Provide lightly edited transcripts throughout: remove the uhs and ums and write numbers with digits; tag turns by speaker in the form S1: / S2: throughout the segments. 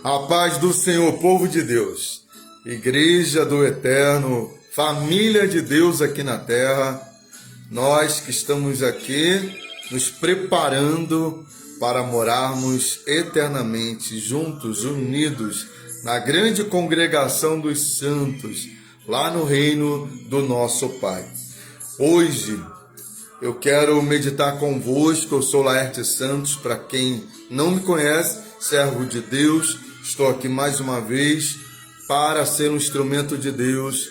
S1: A paz do Senhor, povo de Deus, Igreja do Eterno, família de Deus aqui na terra, nós que estamos aqui nos preparando para morarmos eternamente juntos, unidos, na grande congregação dos santos, lá no reino do nosso Pai. Hoje eu quero meditar convosco. Eu sou Laertes Santos, para quem não me conhece, servo de Deus. Estou aqui mais uma vez para ser um instrumento de Deus,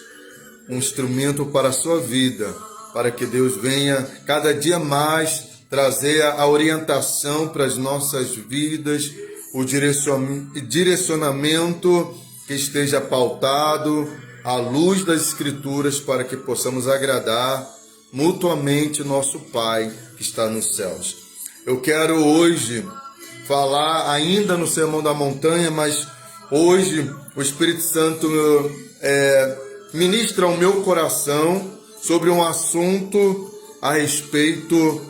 S1: um instrumento para a sua vida, para que Deus venha cada dia mais trazer a orientação para as nossas vidas, o direcionamento que esteja pautado à luz das Escrituras, para que possamos agradar mutuamente nosso Pai que está nos céus. Eu quero hoje falar ainda no Sermão da Montanha, mas hoje o Espírito Santo ministra ao meu coração sobre um assunto a respeito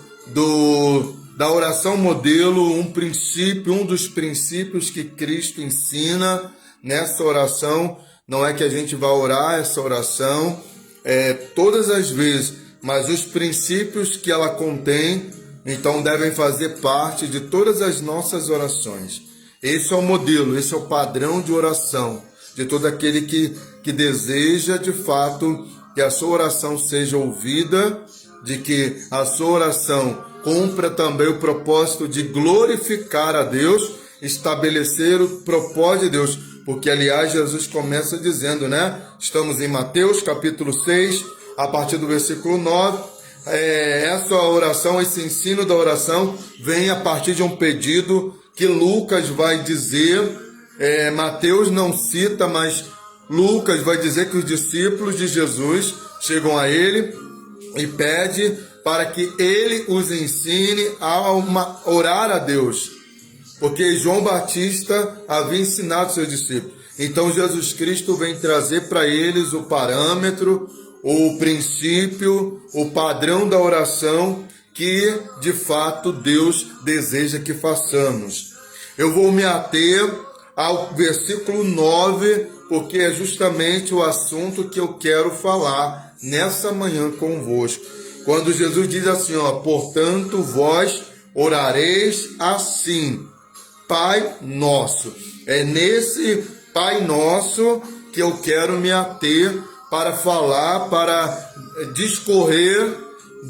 S1: da oração modelo, um dos princípios que Cristo ensina nessa oração. Não é que a gente vai orar essa oração todas as vezes, mas os princípios que ela contém, então, devem fazer parte de todas as nossas orações. Esse é o modelo, esse é o padrão de oração de todo aquele que deseja, de fato, que a sua oração seja ouvida, de que a sua oração cumpra também o propósito de glorificar a Deus, estabelecer o propósito de Deus. Porque, aliás, Jesus começa dizendo, estamos em Mateus, capítulo 6, a partir do versículo 9, essa oração, esse ensino da oração vem a partir de um pedido que Lucas vai dizer. Mateus não cita, mas Lucas vai dizer que os discípulos de Jesus chegam a ele e pedem para que ele os ensine a orar a Deus, porque João Batista havia ensinado seus discípulos. Então Jesus Cristo vem trazer para eles o parâmetro, o princípio, o padrão da oração que, de fato, Deus deseja que façamos. Eu vou me ater ao versículo 9, porque é justamente o assunto que eu quero falar nessa manhã convosco. Quando Jesus diz assim, portanto, vós orareis assim, Pai Nosso. É nesse Pai Nosso que eu quero me ater para falar, para discorrer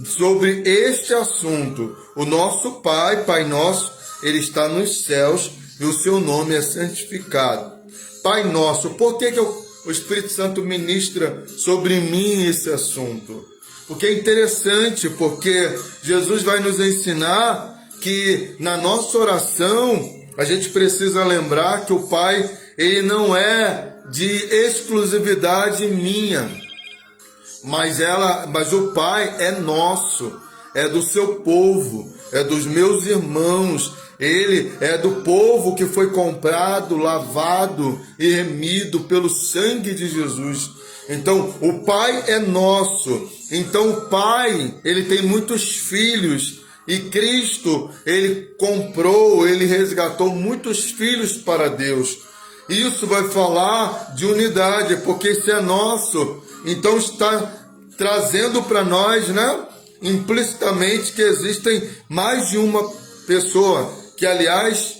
S1: sobre este assunto. O nosso Pai, Pai Nosso, Ele está nos céus e o seu nome é santificado. Pai Nosso, por que o Espírito Santo ministra sobre mim esse assunto? Porque é interessante, porque Jesus vai nos ensinar que na nossa oração a gente precisa lembrar que o Pai, Ele não é de exclusividade minha, mas o Pai é nosso, é do seu povo, é dos meus irmãos. Ele é do povo que foi comprado, lavado e remido pelo sangue de Jesus. Então, o Pai é nosso. Então, o Pai, Ele tem muitos filhos. E Cristo, Ele comprou, Ele resgatou muitos filhos para Deus. Isso vai falar de unidade, porque se é nosso, então está trazendo para nós, implicitamente, que existem mais de uma pessoa, que aliás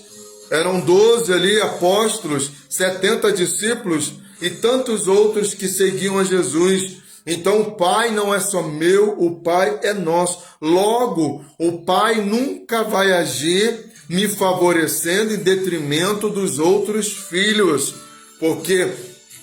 S1: eram 12 ali apóstolos, 70 discípulos e tantos outros que seguiam a Jesus. Então o Pai não é só meu, o Pai é nosso. Logo, o Pai nunca vai agir me favorecendo em detrimento dos outros filhos, porque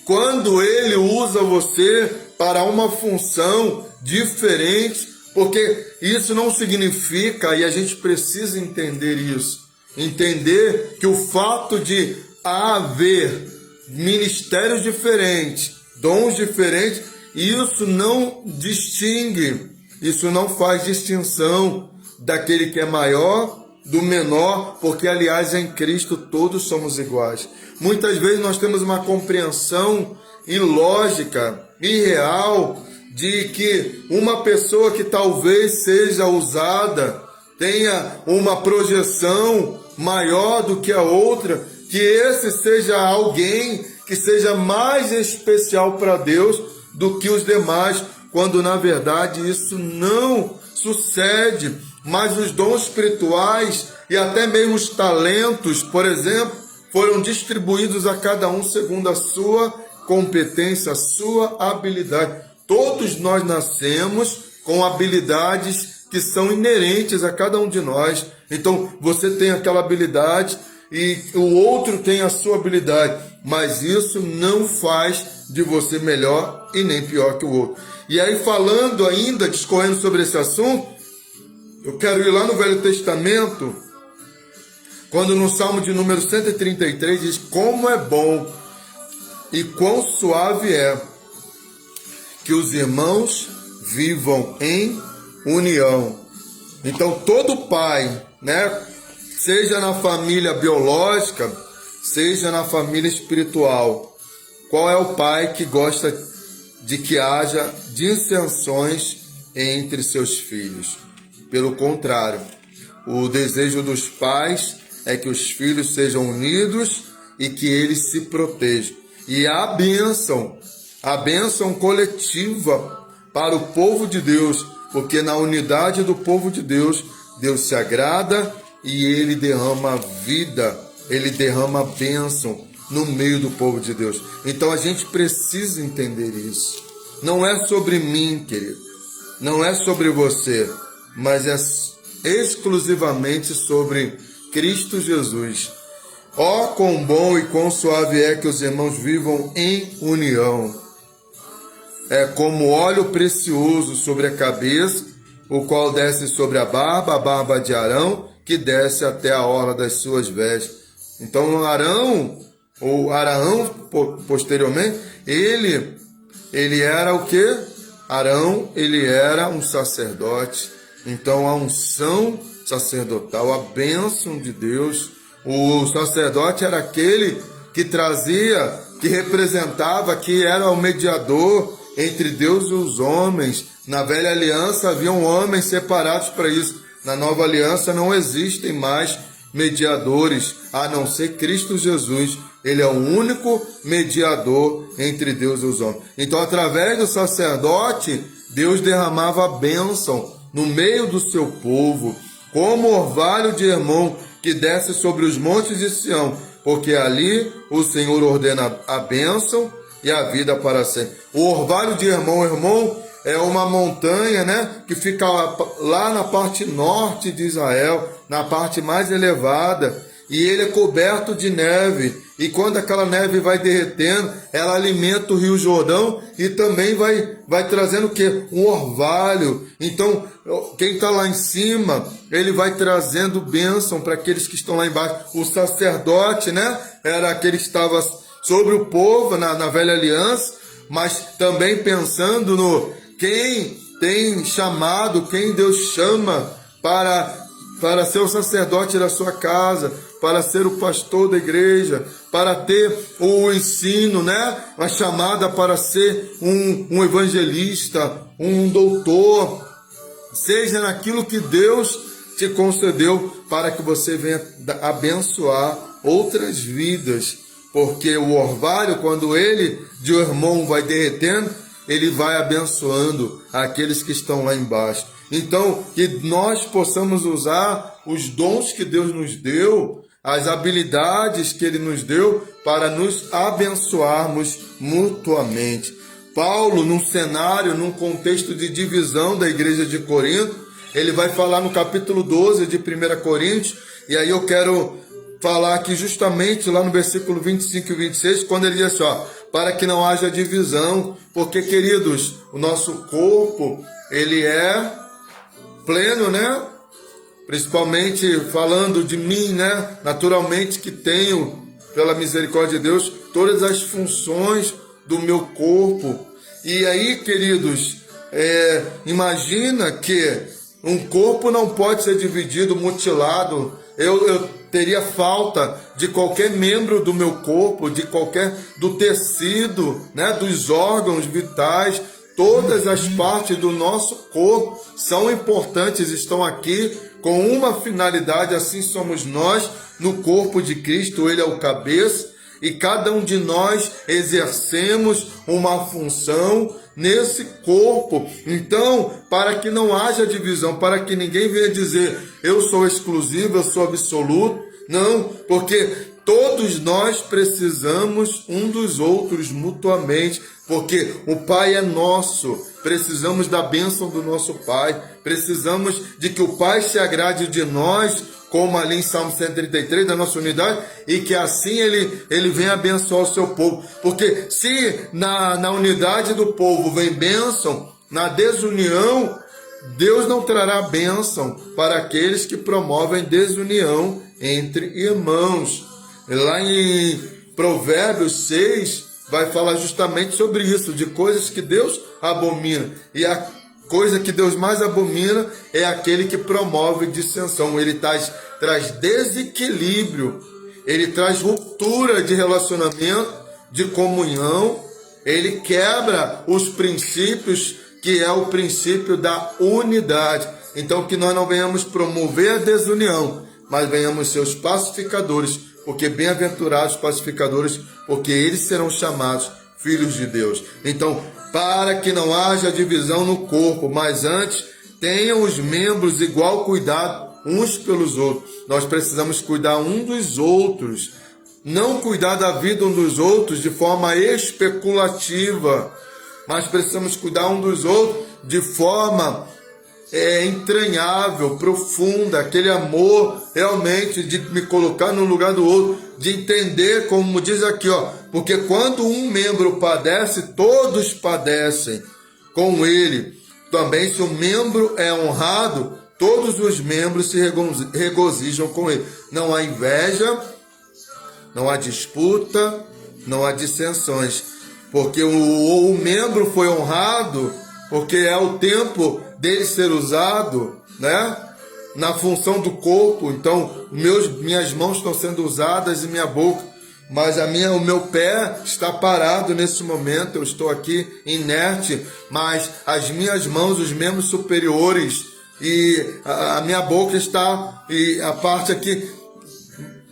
S1: quando Ele usa você para uma função diferente, porque isso não significa, e a gente precisa entender isso, entender que o fato de haver ministérios diferentes, dons diferentes, isso não distingue, isso não faz distinção daquele que é maior do menor, porque aliás em Cristo todos somos iguais. Muitas vezes nós temos uma compreensão ilógica, irreal, de que uma pessoa que talvez seja usada, tenha uma projeção maior do que a outra, que esse seja alguém que seja mais especial para Deus do que os demais, quando na verdade isso não sucede. Mas os dons espirituais e até mesmo os talentos, por exemplo, foram distribuídos a cada um segundo a sua competência, a sua habilidade. Todos nós nascemos com habilidades que são inerentes a cada um de nós. Então, você tem aquela habilidade e o outro tem a sua habilidade, mas isso não faz de você melhor e nem pior que o outro. E aí, falando ainda, discorrendo sobre esse assunto, eu quero ir lá no Velho Testamento, quando no Salmo de número 133 diz: como é bom e quão suave é que os irmãos vivam em união. Então, todo pai, né, seja na família biológica, seja na família espiritual, qual é o pai que gosta de que haja dissensões entre seus filhos? Pelo contrário, o desejo dos pais é que os filhos sejam unidos e que eles se protejam. E a bênção coletiva para o povo de Deus, porque na unidade do povo de Deus, Deus se agrada e Ele derrama vida, Ele derrama bênção no meio do povo de Deus. Então a gente precisa entender isso. Não é sobre mim, querido, não é sobre você, mas é exclusivamente sobre Cristo Jesus. Ó, quão bom e quão suave é que os irmãos vivam em união. É como óleo precioso sobre a cabeça, o qual desce sobre a barba de Arão, que desce até a orla das suas vestes. Então Arão, ou Araão, posteriormente, ele era o quê? Arão, ele era um sacerdote. Então a unção sacerdotal, a bênção de Deus, o sacerdote era aquele que trazia, que representava, que era o mediador entre Deus e os homens. Na velha aliança haviam homens separados para isso. Na nova aliança não existem mais mediadores, a não ser Cristo Jesus. Ele é o único mediador entre Deus e os homens. Então, através do sacerdote, Deus derramava a bênção no meio do seu povo, como orvalho de Hermon que desce sobre os montes de Sião, porque ali o Senhor ordena a bênção e a vida para sempre. O orvalho de Hermon é uma montanha, né, que fica lá na parte norte de Israel, na parte mais elevada, e ele é coberto de neve. E quando aquela neve vai derretendo, ela alimenta o Rio Jordão e também vai trazendo o quê? Um orvalho. Então, quem está lá em cima, ele vai trazendo bênção para aqueles que estão lá embaixo. O sacerdote, né, era aquele que estava sobre o povo na velha aliança, mas também pensando no quem tem chamado, quem Deus chama para ser o sacerdote da sua casa, para ser o pastor da igreja, para ter o ensino, né? A chamada para ser um evangelista, um doutor, seja naquilo que Deus te concedeu, para que você venha abençoar outras vidas, porque o orvalho, quando ele de Hermon vai derretendo, ele vai abençoando aqueles que estão lá embaixo. Então, que nós possamos usar os dons que Deus nos deu, as habilidades que Ele nos deu, para nos abençoarmos mutuamente. Paulo, num cenário, num contexto de divisão da igreja de Corinto, ele vai falar no capítulo 12 de 1 Coríntios, e aí eu quero falar aqui justamente lá no versículo 25 e 26, quando ele diz assim, ó, para que não haja divisão, porque, queridos, o nosso corpo, ele é pleno, né? Principalmente falando de mim, né? Naturalmente que tenho, pela misericórdia de Deus, todas as funções do meu corpo. E aí, queridos, imagina que um corpo não pode ser dividido, mutilado. Eu teria falta de qualquer membro do meu corpo, do tecido, né? Dos órgãos vitais. Todas as partes do nosso corpo são importantes, estão aqui com uma finalidade, assim somos nós no corpo de Cristo, ele é o cabeça, e cada um de nós exercemos uma função nesse corpo. Então, para que não haja divisão, para que ninguém venha dizer, eu sou exclusivo, eu sou absoluto, não, porque todos nós precisamos um dos outros mutuamente, porque o Pai é nosso, precisamos da bênção do nosso Pai, precisamos de que o Pai se agrade de nós, como ali em Salmo 133, da nossa unidade, e que assim ele venha abençoar o seu povo. Porque se na unidade do povo vem bênção, na desunião, Deus não trará bênção para aqueles que promovem desunião entre irmãos. Lá em Provérbios 6, vai falar justamente sobre isso, de coisas que Deus abomina. E a coisa que Deus mais abomina é aquele que promove dissensão. Ele traz desequilíbrio, ele traz ruptura de relacionamento, de comunhão, ele quebra os princípios, que é o princípio da unidade. Então, que nós não venhamos promover a desunião, mas venhamos ser os pacificadores, porque bem-aventurados pacificadores, porque eles serão chamados filhos de Deus. Então, para que não haja divisão no corpo, mas antes tenham os membros igual cuidado uns pelos outros. Nós precisamos cuidar um dos outros, não cuidar da vida um dos outros de forma especulativa, mas precisamos cuidar um dos outros de forma entranhável, profunda, aquele amor realmente de me colocar no lugar do outro, de entender, como diz aqui, porque quando um membro padece, todos padecem com ele. Também, se o membro é honrado, todos os membros se regozijam com ele. Não há inveja, não há disputa, não há dissensões, porque o membro foi honrado, porque é o tempo dele ser usado, né, na função do corpo. Então, minhas mãos estão sendo usadas e minha boca, mas o meu pé está parado nesse momento, eu estou aqui inerte, mas as minhas mãos, os membros superiores e a minha boca está, e a parte aqui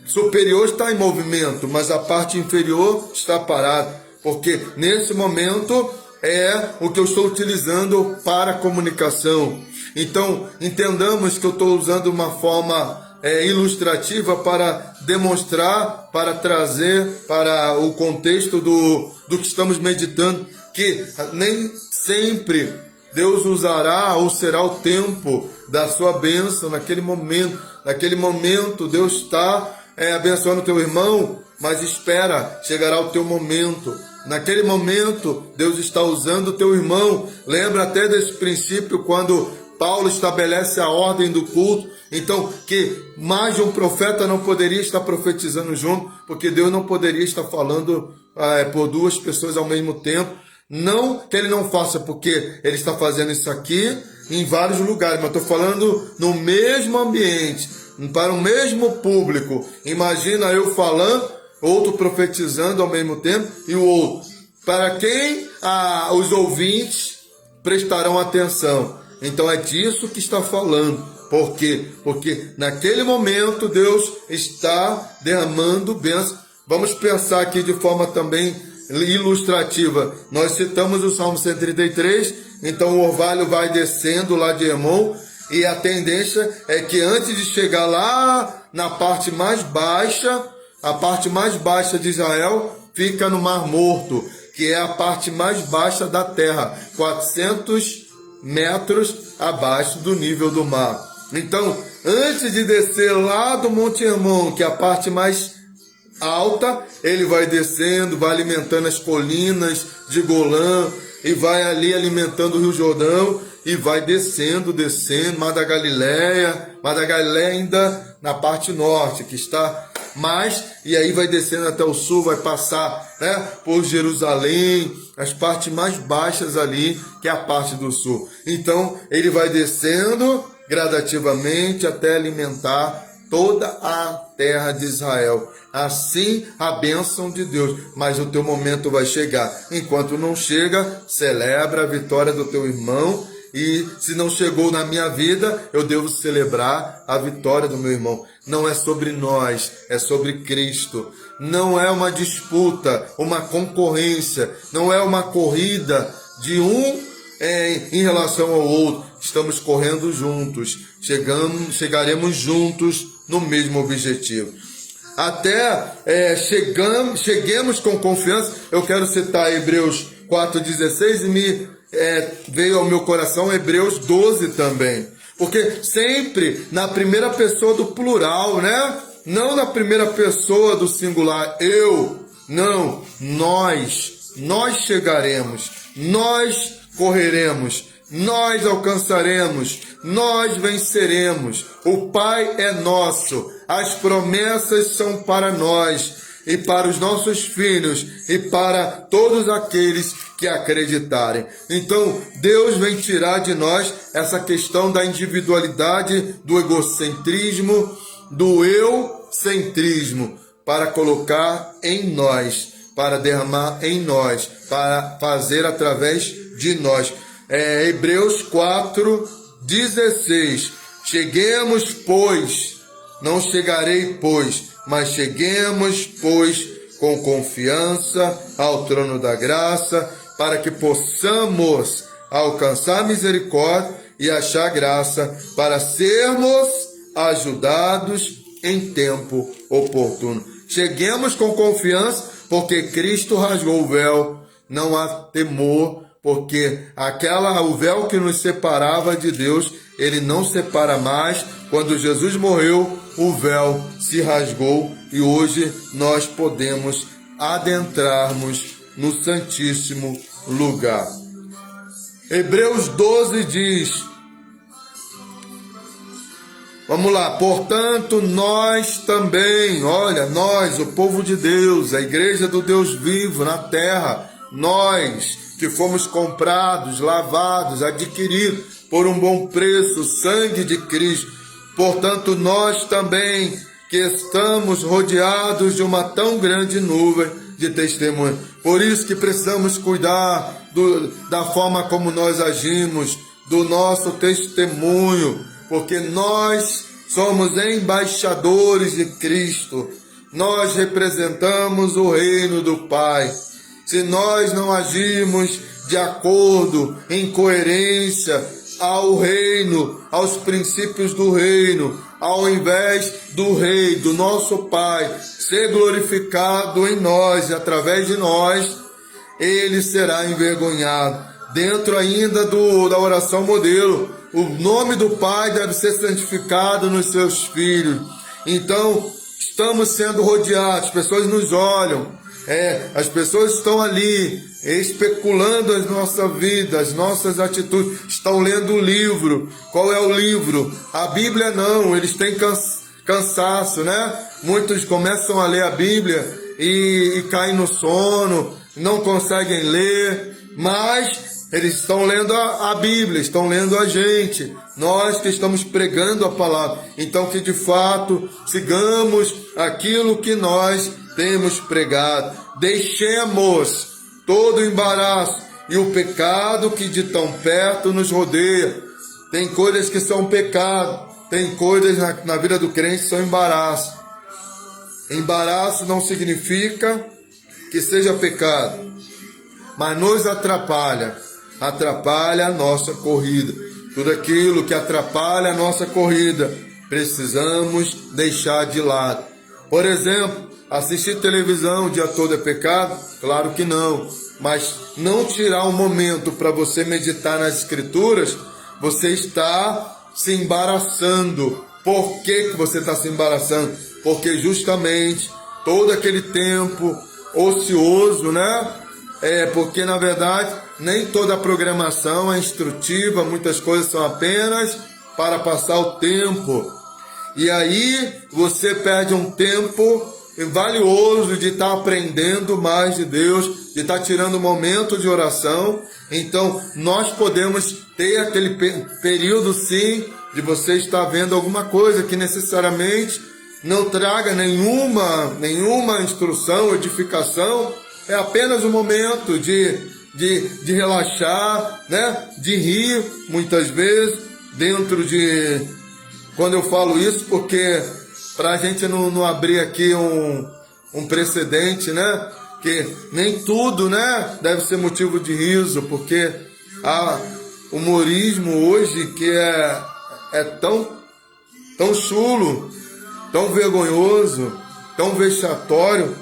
S1: superior está em movimento, mas a parte inferior está parada, porque nesse momento é o que eu estou utilizando para a comunicação. Então, entendamos que eu estou usando uma forma ilustrativa para demonstrar, para trazer para o contexto do que estamos meditando, que nem sempre Deus usará ou será o tempo da sua bênção naquele momento. Naquele momento Deus está abençoando o teu irmão, mas espera, chegará o teu momento. Naquele momento, Deus está usando o teu irmão. Lembra até desse princípio quando Paulo estabelece a ordem do culto. Então, que mais de um profeta não poderia estar profetizando junto, porque Deus não poderia estar falando por duas pessoas ao mesmo tempo. Não que ele não faça, porque ele está fazendo isso aqui em vários lugares, mas estou falando no mesmo ambiente, para o mesmo público. Imagina eu falando, outro profetizando ao mesmo tempo e o outro. Para quem os ouvintes prestarão atenção. Então é disso que está falando. Por quê? Porque naquele momento Deus está derramando bênção. Vamos pensar aqui de forma também ilustrativa. Nós citamos o Salmo 133, então o orvalho vai descendo lá de Hermon, e a tendência é que antes de chegar lá na parte mais baixa, a parte mais baixa de Israel fica no Mar Morto, que é a parte mais baixa da terra, 400 metros abaixo do nível do mar. Então, antes de descer lá do Monte Hermon, que é a parte mais alta, ele vai descendo, vai alimentando as colinas de Golã, e vai ali alimentando o Rio Jordão, e vai descendo, Mar da Galileia ainda na parte norte, que está mais, e aí vai descendo até o sul, vai passar, por Jerusalém, as partes mais baixas ali, que é a parte do sul. Então, ele vai descendo gradativamente até alimentar toda a terra de Israel. Assim a bênção de Deus, mas o teu momento vai chegar. Enquanto não chega, celebra a vitória do teu irmão e se não chegou na minha vida, eu devo celebrar a vitória do meu irmão. Não é sobre nós, é sobre Cristo. Não é uma disputa, uma concorrência, não é uma corrida de um em relação ao outro. Estamos correndo juntos, chegaremos juntos no mesmo objetivo. Até cheguemos com confiança. Eu quero citar Hebreus 4,16 e me veio ao meu coração Hebreus 12 também. Porque sempre na primeira pessoa do plural, né? Não na primeira pessoa do singular, eu, não, nós chegaremos, nós correremos, nós alcançaremos, nós venceremos. O Pai é nosso, as promessas são para nós e para os nossos filhos e para todos aqueles que acreditarem. Então, Deus vem tirar de nós essa questão da individualidade, do egocentrismo, do eucentrismo, para colocar em nós, para derramar em nós, para fazer através de nós. Hebreus 4,16. Cheguemos, pois, não chegarei, pois, mas cheguemos, pois, com confiança ao trono da graça, para que possamos alcançar misericórdia e achar graça, para sermos ajudados em tempo oportuno. Cheguemos com confiança, porque Cristo rasgou o véu, não há temor, porque o véu que nos separava de Deus, ele não separa mais. Quando Jesus morreu, o véu se rasgou e hoje nós podemos adentrarmos no Santíssimo Lugar. Hebreus 12 diz, vamos lá, portanto, nós também, nós, o povo de Deus, a igreja do Deus vivo na terra, nós que fomos comprados, lavados, adquiridos por um bom preço, o sangue de Cristo, portanto, nós também que estamos rodeados de uma tão grande nuvem de testemunho. Por isso que precisamos cuidar da forma como nós agimos, do nosso testemunho, porque nós somos embaixadores de Cristo, nós representamos o reino do Pai. Se nós não agirmos de acordo, em coerência ao reino, aos princípios do reino, ao invés do Rei, do nosso Pai, ser glorificado em nós e através de nós, ele será envergonhado. Dentro ainda da oração modelo, o nome do Pai deve ser santificado nos seus filhos. Então, estamos sendo rodeados, as pessoas nos olham, as pessoas estão ali especulando a nossa vida, as nossas atitudes, estão lendo o livro. Qual é o livro? A Bíblia não, eles têm cansaço, né? Muitos começam a ler a Bíblia e caem no sono, não conseguem ler, mas eles estão lendo a Bíblia, estão lendo a gente, nós que estamos pregando a palavra. Então que de fato sigamos aquilo que nós temos pregado, deixemos todo o embaraço e o pecado que de tão perto nos rodeia. Tem coisas que são pecado, tem coisas na vida do crente que são embaraço. Embaraço não significa que seja pecado, mas nos atrapalha a nossa corrida. Tudo aquilo que atrapalha a nossa corrida, precisamos deixar de lado. Por exemplo, assistir televisão o dia todo é pecado? Claro que não. Mas não tirar um momento para você meditar nas Escrituras, você está se embaraçando. Por que você está se embaraçando? Porque justamente todo aquele tempo ocioso, né? Porque na verdade nem toda a programação é instrutiva, muitas coisas são apenas para passar o tempo. E aí você perde um tempo valioso de estar aprendendo mais de Deus, de estar tirando um momento de oração. Então nós podemos ter aquele período sim, de você estar vendo alguma coisa que necessariamente não traga nenhuma instrução, edificação. É apenas um momento de de relaxar, né? De rir, muitas vezes, dentro de... Quando eu falo isso, porque para a gente não abrir aqui um precedente, né? Que nem tudo, né, deve ser motivo de riso, porque há humorismo hoje que é tão chulo, tão vergonhoso, tão vexatório,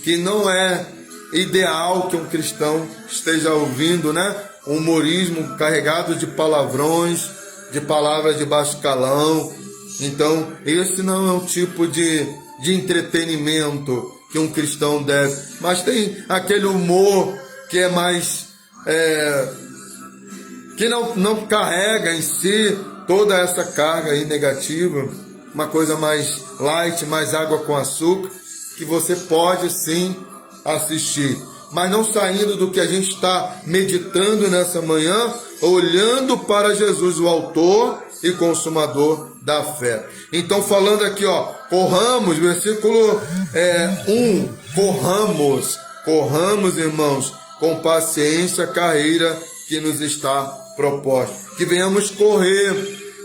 S1: que não é ideal que um cristão esteja ouvindo, né? Um humorismo carregado de palavrões, de palavras de baixo calão. Então, esse não é um tipo de entretenimento que um cristão deve. Mas tem aquele humor que é mais... que não carrega em si toda essa carga aí negativa, uma coisa mais light, mais água com açúcar, que você pode sim assistir, mas não saindo do que a gente está meditando nessa manhã, olhando para Jesus, o autor e consumador da fé. Então, falando aqui, corramos, versículo 1, corramos, irmãos, com paciência a carreira que nos está proposta. Que venhamos correr,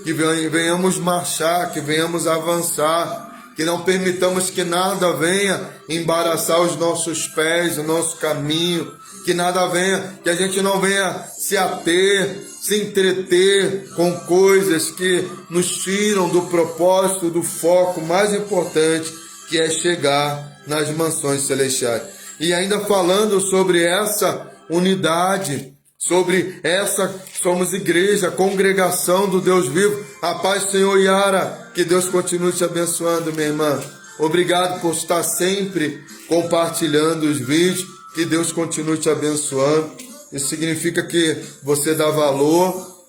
S1: que venhamos marchar, que venhamos avançar, que não permitamos que nada venha embaraçar os nossos pés, o nosso caminho, que nada venha, que a gente não venha se ater, se entreter com coisas que nos tiram do propósito, do foco mais importante, que é chegar nas mansões celestiais. E ainda falando sobre essa unidade, sobre essa, somos igreja, congregação do Deus vivo. A paz, Senhor Yara, que Deus continue te abençoando, minha irmã. Obrigado por estar sempre compartilhando os vídeos, que Deus continue te abençoando. Isso significa que você dá valor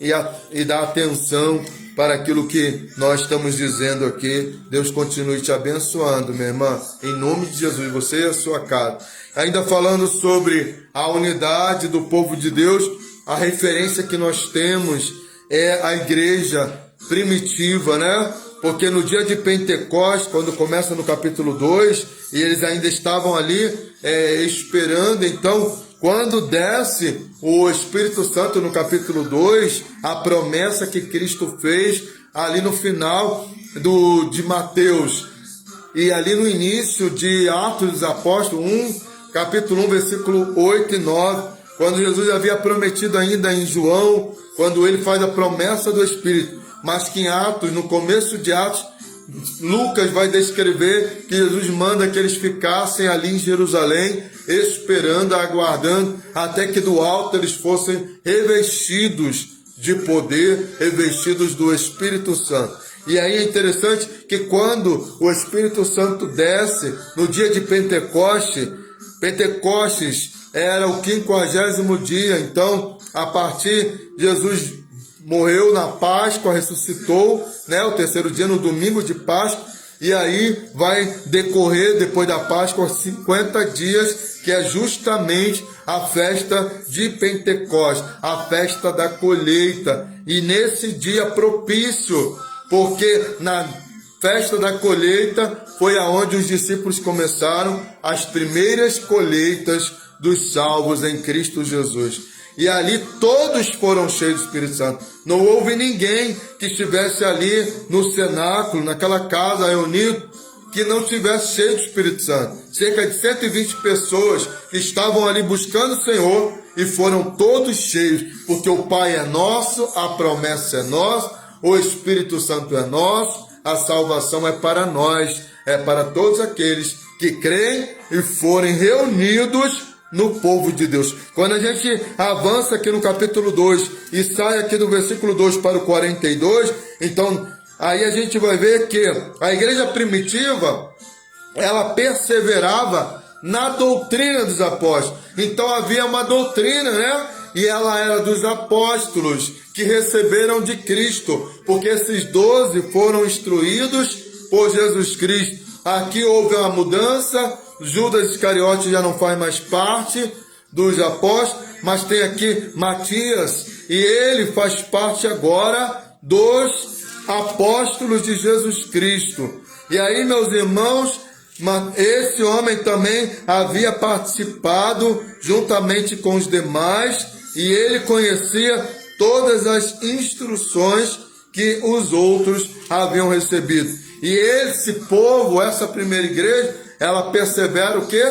S1: e dá atenção para aquilo que nós estamos dizendo aqui. Deus continue te abençoando, minha irmã, em nome de Jesus, você e a sua casa. Ainda falando sobre a unidade do povo de Deus, a referência que nós temos é a igreja primitiva, né? Porque no dia de Pentecostes, quando começa no capítulo 2, e eles ainda estavam ali esperando, então, quando desce o Espírito Santo no capítulo 2, a promessa que Cristo fez ali no final de Mateus, e ali no início de Atos dos Apóstolos, capítulo 1, versículo 8 e 9, quando Jesus havia prometido ainda em João, quando ele faz a promessa do Espírito, mas que em Atos, no começo de Atos, Lucas vai descrever que Jesus manda que eles ficassem ali em Jerusalém, esperando, aguardando, até que do alto eles fossem revestidos de poder, revestidos do Espírito Santo. E aí é interessante que quando o Espírito Santo desce, no dia de Pentecostes era o 50º dia, então, a partir, Jesus morreu na Páscoa, ressuscitou, né, o terceiro dia, no domingo de Páscoa, e aí vai decorrer, depois da Páscoa, 50 dias, que é justamente a festa de Pentecostes, a festa da colheita. E nesse dia propício, porque na festa da colheita foi aonde os discípulos começaram as primeiras colheitas dos salvos em Cristo Jesus. E ali todos foram cheios do Espírito Santo. Não houve ninguém que estivesse ali no cenáculo, naquela casa reunido, que não tivesse cheio do Espírito Santo. Cerca de 120 pessoas que estavam ali buscando o Senhor e foram todos cheios, porque o Pai é nosso, a promessa é nossa, o Espírito Santo é nosso, a salvação é para nós, é para todos aqueles que creem e forem reunidos no povo de Deus. Quando a gente avança aqui no capítulo 2 e sai aqui do versículo 2 para o 42, então aí a gente vai ver que a igreja primitiva, ela perseverava na doutrina dos apóstolos. Então havia uma doutrina, né? E ela era dos apóstolos que receberam de Cristo, porque esses 12 foram instruídos por Jesus Cristo. Aqui houve uma mudança, Judas Iscariote já não faz mais parte dos apóstolos, mas tem aqui Matias, e ele faz parte agora dos apóstolos de Jesus Cristo. E aí, meus irmãos, Mas esse homem também havia participado juntamente com os demais e ele conhecia todas as instruções que os outros haviam recebido. E esse povo, essa primeira igreja, ela persevera o quê?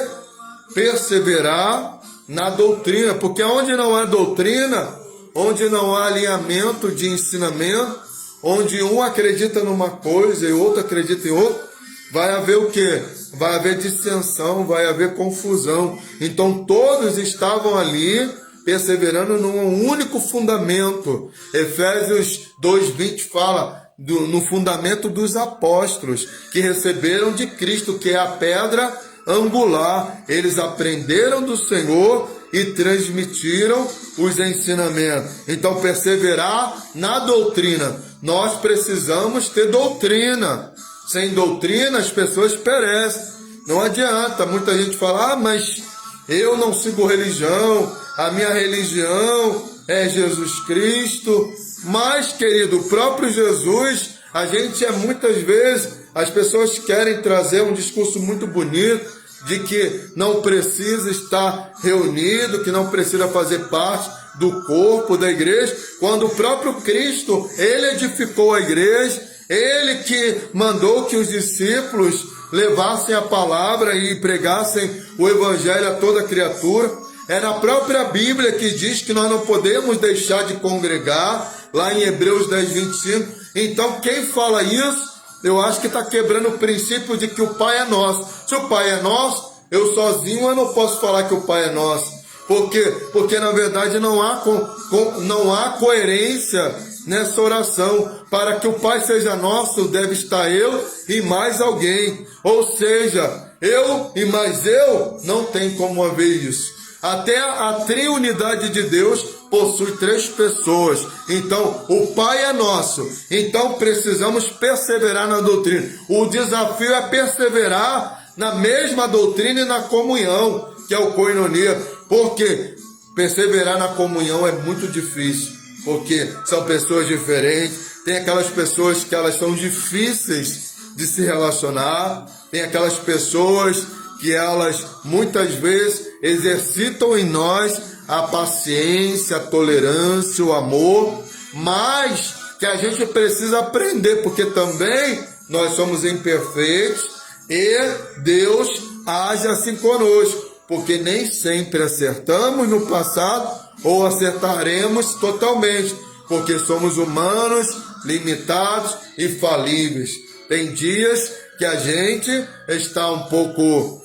S1: Perseverar na doutrina, porque onde não há doutrina, onde não há alinhamento de ensinamento, onde um acredita numa coisa e outro acredita em outra, vai haver o quê? Vai haver dissensão, vai haver confusão. Então todos estavam ali perseverando num único fundamento. Efésios 2:20 fala no fundamento dos apóstolos, que receberam de Cristo, que é a pedra angular. Eles aprenderam do Senhor e transmitiram os ensinamentos. Então perseverar na doutrina. Nós precisamos ter doutrina. Sem doutrina as pessoas perecem. Não adianta. Muita gente fala, mas eu não sigo religião, a minha religião é Jesus Cristo. Mas, querido, o próprio Jesus, a gente muitas vezes, as pessoas querem trazer um discurso muito bonito, de que não precisa estar reunido, que não precisa fazer parte do corpo da igreja, quando o próprio Cristo, ele edificou a igreja, ele que mandou que os discípulos levassem a palavra e pregassem o evangelho a toda criatura. É na própria Bíblia que diz que nós não podemos deixar de congregar, lá em Hebreus 10:25. Então quem fala isso, eu acho que está quebrando o princípio de que o Pai é nosso. Se o Pai é nosso, eu sozinho eu não posso falar que o Pai é nosso. Por quê? Porque na verdade não há coerência nessa oração. Para que o Pai seja nosso, deve estar eu e mais alguém. Ou seja, eu e mais eu, não tem como haver isso. Até a triunidade de Deus possui 3 pessoas. Então, o Pai é nosso. Então, precisamos perseverar na doutrina. O desafio é perseverar na mesma doutrina e na comunhão, que é o koinonia. Porque perseverar na comunhão é muito difícil. Porque são pessoas diferentes. Tem aquelas pessoas que elas são difíceis de se relacionar. Tem aquelas pessoas que elas muitas vezes exercitam em nós a paciência, a tolerância, o amor, mas que a gente precisa aprender, porque também nós somos imperfeitos e Deus age assim conosco, porque nem sempre acertamos no passado ou acertaremos totalmente, porque somos humanos, limitados e falíveis. Tem dias que a gente está um pouco...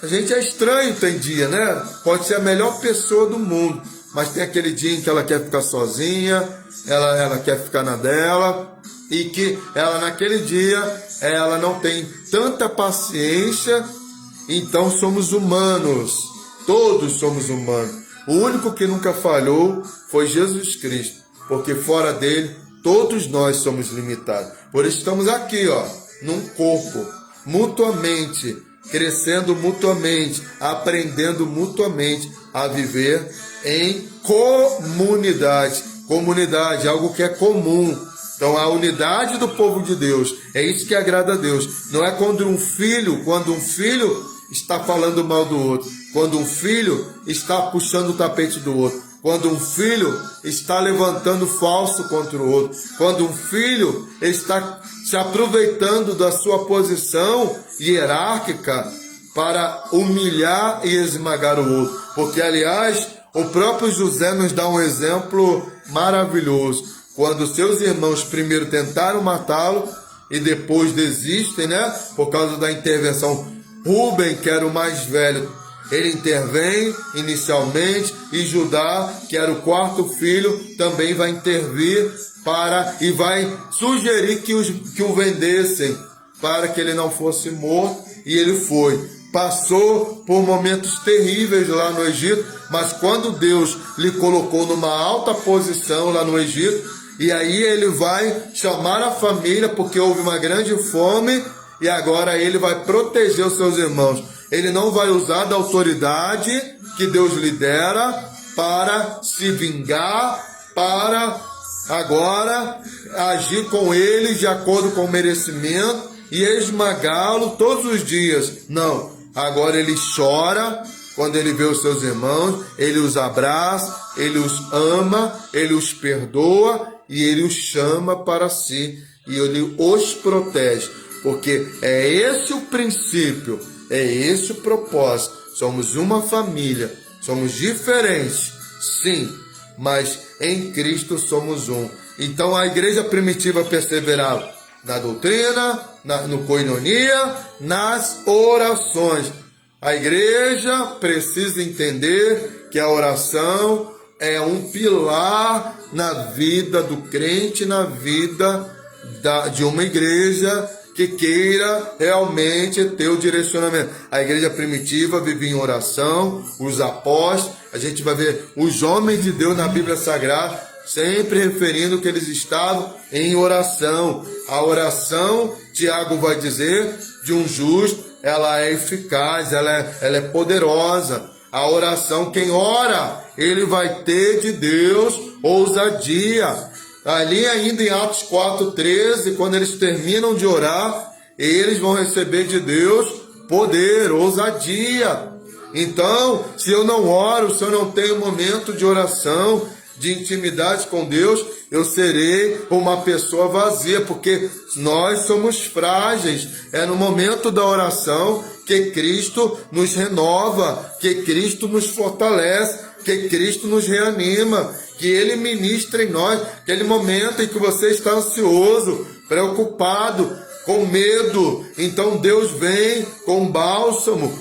S1: A gente é estranho, tem dia, né? Pode ser a melhor pessoa do mundo, mas tem aquele dia em que ela quer ficar sozinha, ela quer ficar na dela, e que ela naquele dia, ela não tem tanta paciência. Então somos humanos, todos somos humanos. O único que nunca falhou foi Jesus Cristo, porque fora dele, todos nós somos limitados. Por isso estamos aqui, num corpo, mutuamente, crescendo mutuamente, aprendendo mutuamente a viver em comunidade. Comunidade, algo que é comum. Então a unidade do povo de Deus, é isso que agrada a Deus. Não é quando um filho está falando mal do outro, quando um filho está puxando o tapete do outro, quando um filho está levantando falso contra o outro, quando um filho está se aproveitando da sua posição hierárquica para humilhar e esmagar o outro. Porque, aliás, o próprio José nos dá um exemplo maravilhoso. Quando seus irmãos primeiro tentaram matá-lo e depois desistem, por causa da intervenção. Rubem, que era o mais velho, ele intervém inicialmente, e Judá, que era o 4º filho, também vai intervir e vai sugerir que o vendessem, para que ele não fosse morto, e ele foi. Passou por momentos terríveis lá no Egito, mas quando Deus lhe colocou numa alta posição lá no Egito, e aí ele vai chamar a família, porque houve uma grande fome, e agora ele vai proteger os seus irmãos. Ele não vai usar da autoridade que Deus lhe dera para se vingar, para agora agir com eles de acordo com o merecimento, e esmagá-lo todos os dias. Não, agora ele chora quando ele vê os seus irmãos, ele os abraça, ele os ama, ele os perdoa e ele os chama para si e ele os protege, porque é esse o princípio, é esse o propósito. Somos uma família, somos diferentes, sim, mas em Cristo somos um. Então a igreja primitiva perseverava na doutrina, no koinonia, nas orações. A igreja precisa entender que a oração é um pilar na vida do crente, na vida de uma igreja que queira realmente ter o direcionamento. A igreja primitiva vivia em oração, os apóstolos, a gente vai ver os homens de Deus na Bíblia Sagrada, sempre referindo que eles estavam em oração. A oração, Tiago vai dizer, de um justo, ela é eficaz, ela é poderosa. A oração, quem ora, ele vai ter de Deus ousadia. Ali ainda em Atos 4:13, quando eles terminam de orar, eles vão receber de Deus poder, ousadia. Então, se eu não oro, se eu não tenho momento de oração, de intimidade com Deus, eu serei uma pessoa vazia, porque nós somos frágeis. É no momento da oração que Cristo nos renova, que Cristo nos fortalece, que Cristo nos reanima, que Ele ministra em nós. Aquele momento em que você está ansioso, preocupado, com medo, então Deus vem com bálsamo,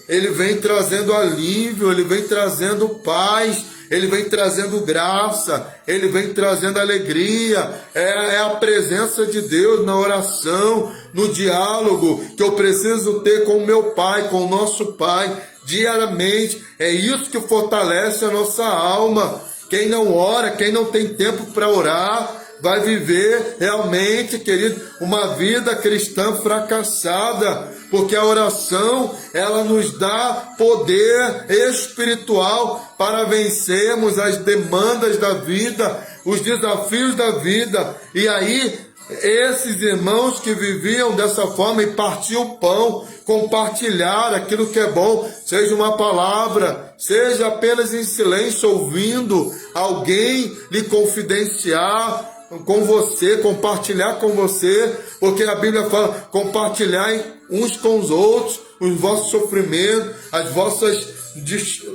S1: Ele vem trazendo alívio, Ele vem trazendo paz, Ele vem trazendo graça, Ele vem trazendo alegria. É a presença de Deus na oração, no diálogo que eu preciso ter com o meu Pai, com o nosso Pai, diariamente. É isso que fortalece a nossa alma. Quem não ora, quem não tem tempo para orar, vai viver realmente, querido, uma vida cristã fracassada, porque a oração, ela nos dá poder espiritual para vencermos as demandas da vida, os desafios da vida. E aí, esses irmãos que viviam dessa forma e partiam o pão, compartilhar aquilo que é bom, seja uma palavra, seja apenas em silêncio, ouvindo alguém lhe confidenciar com você, compartilhar com você, porque a Bíblia fala, compartilhar uns com os outros, os vossos sofrimentos,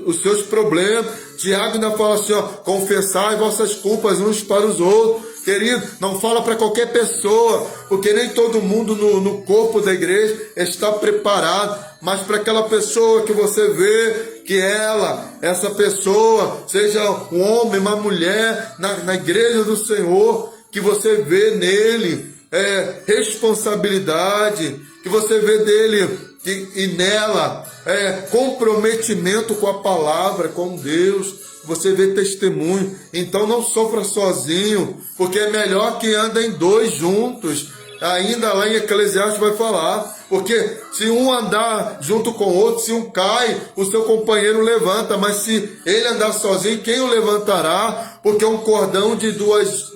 S1: os seus problemas. Tiago ainda fala assim, confessai vossas culpas uns para os outros. Querido, não fala para qualquer pessoa, porque nem todo mundo no corpo da igreja está preparado, mas para aquela pessoa que você vê que essa pessoa, seja um homem, uma mulher, na igreja do Senhor, que você vê nele responsabilidade, que você vê dele e nela comprometimento com a palavra, com Deus. Você vê testemunho. Então não sofra sozinho, porque é melhor que andem dois juntos. Ainda lá em Eclesiastes vai falar, porque se um andar junto com o outro, se um cai, o seu companheiro levanta, mas se ele andar sozinho, quem o levantará? Porque um cordão de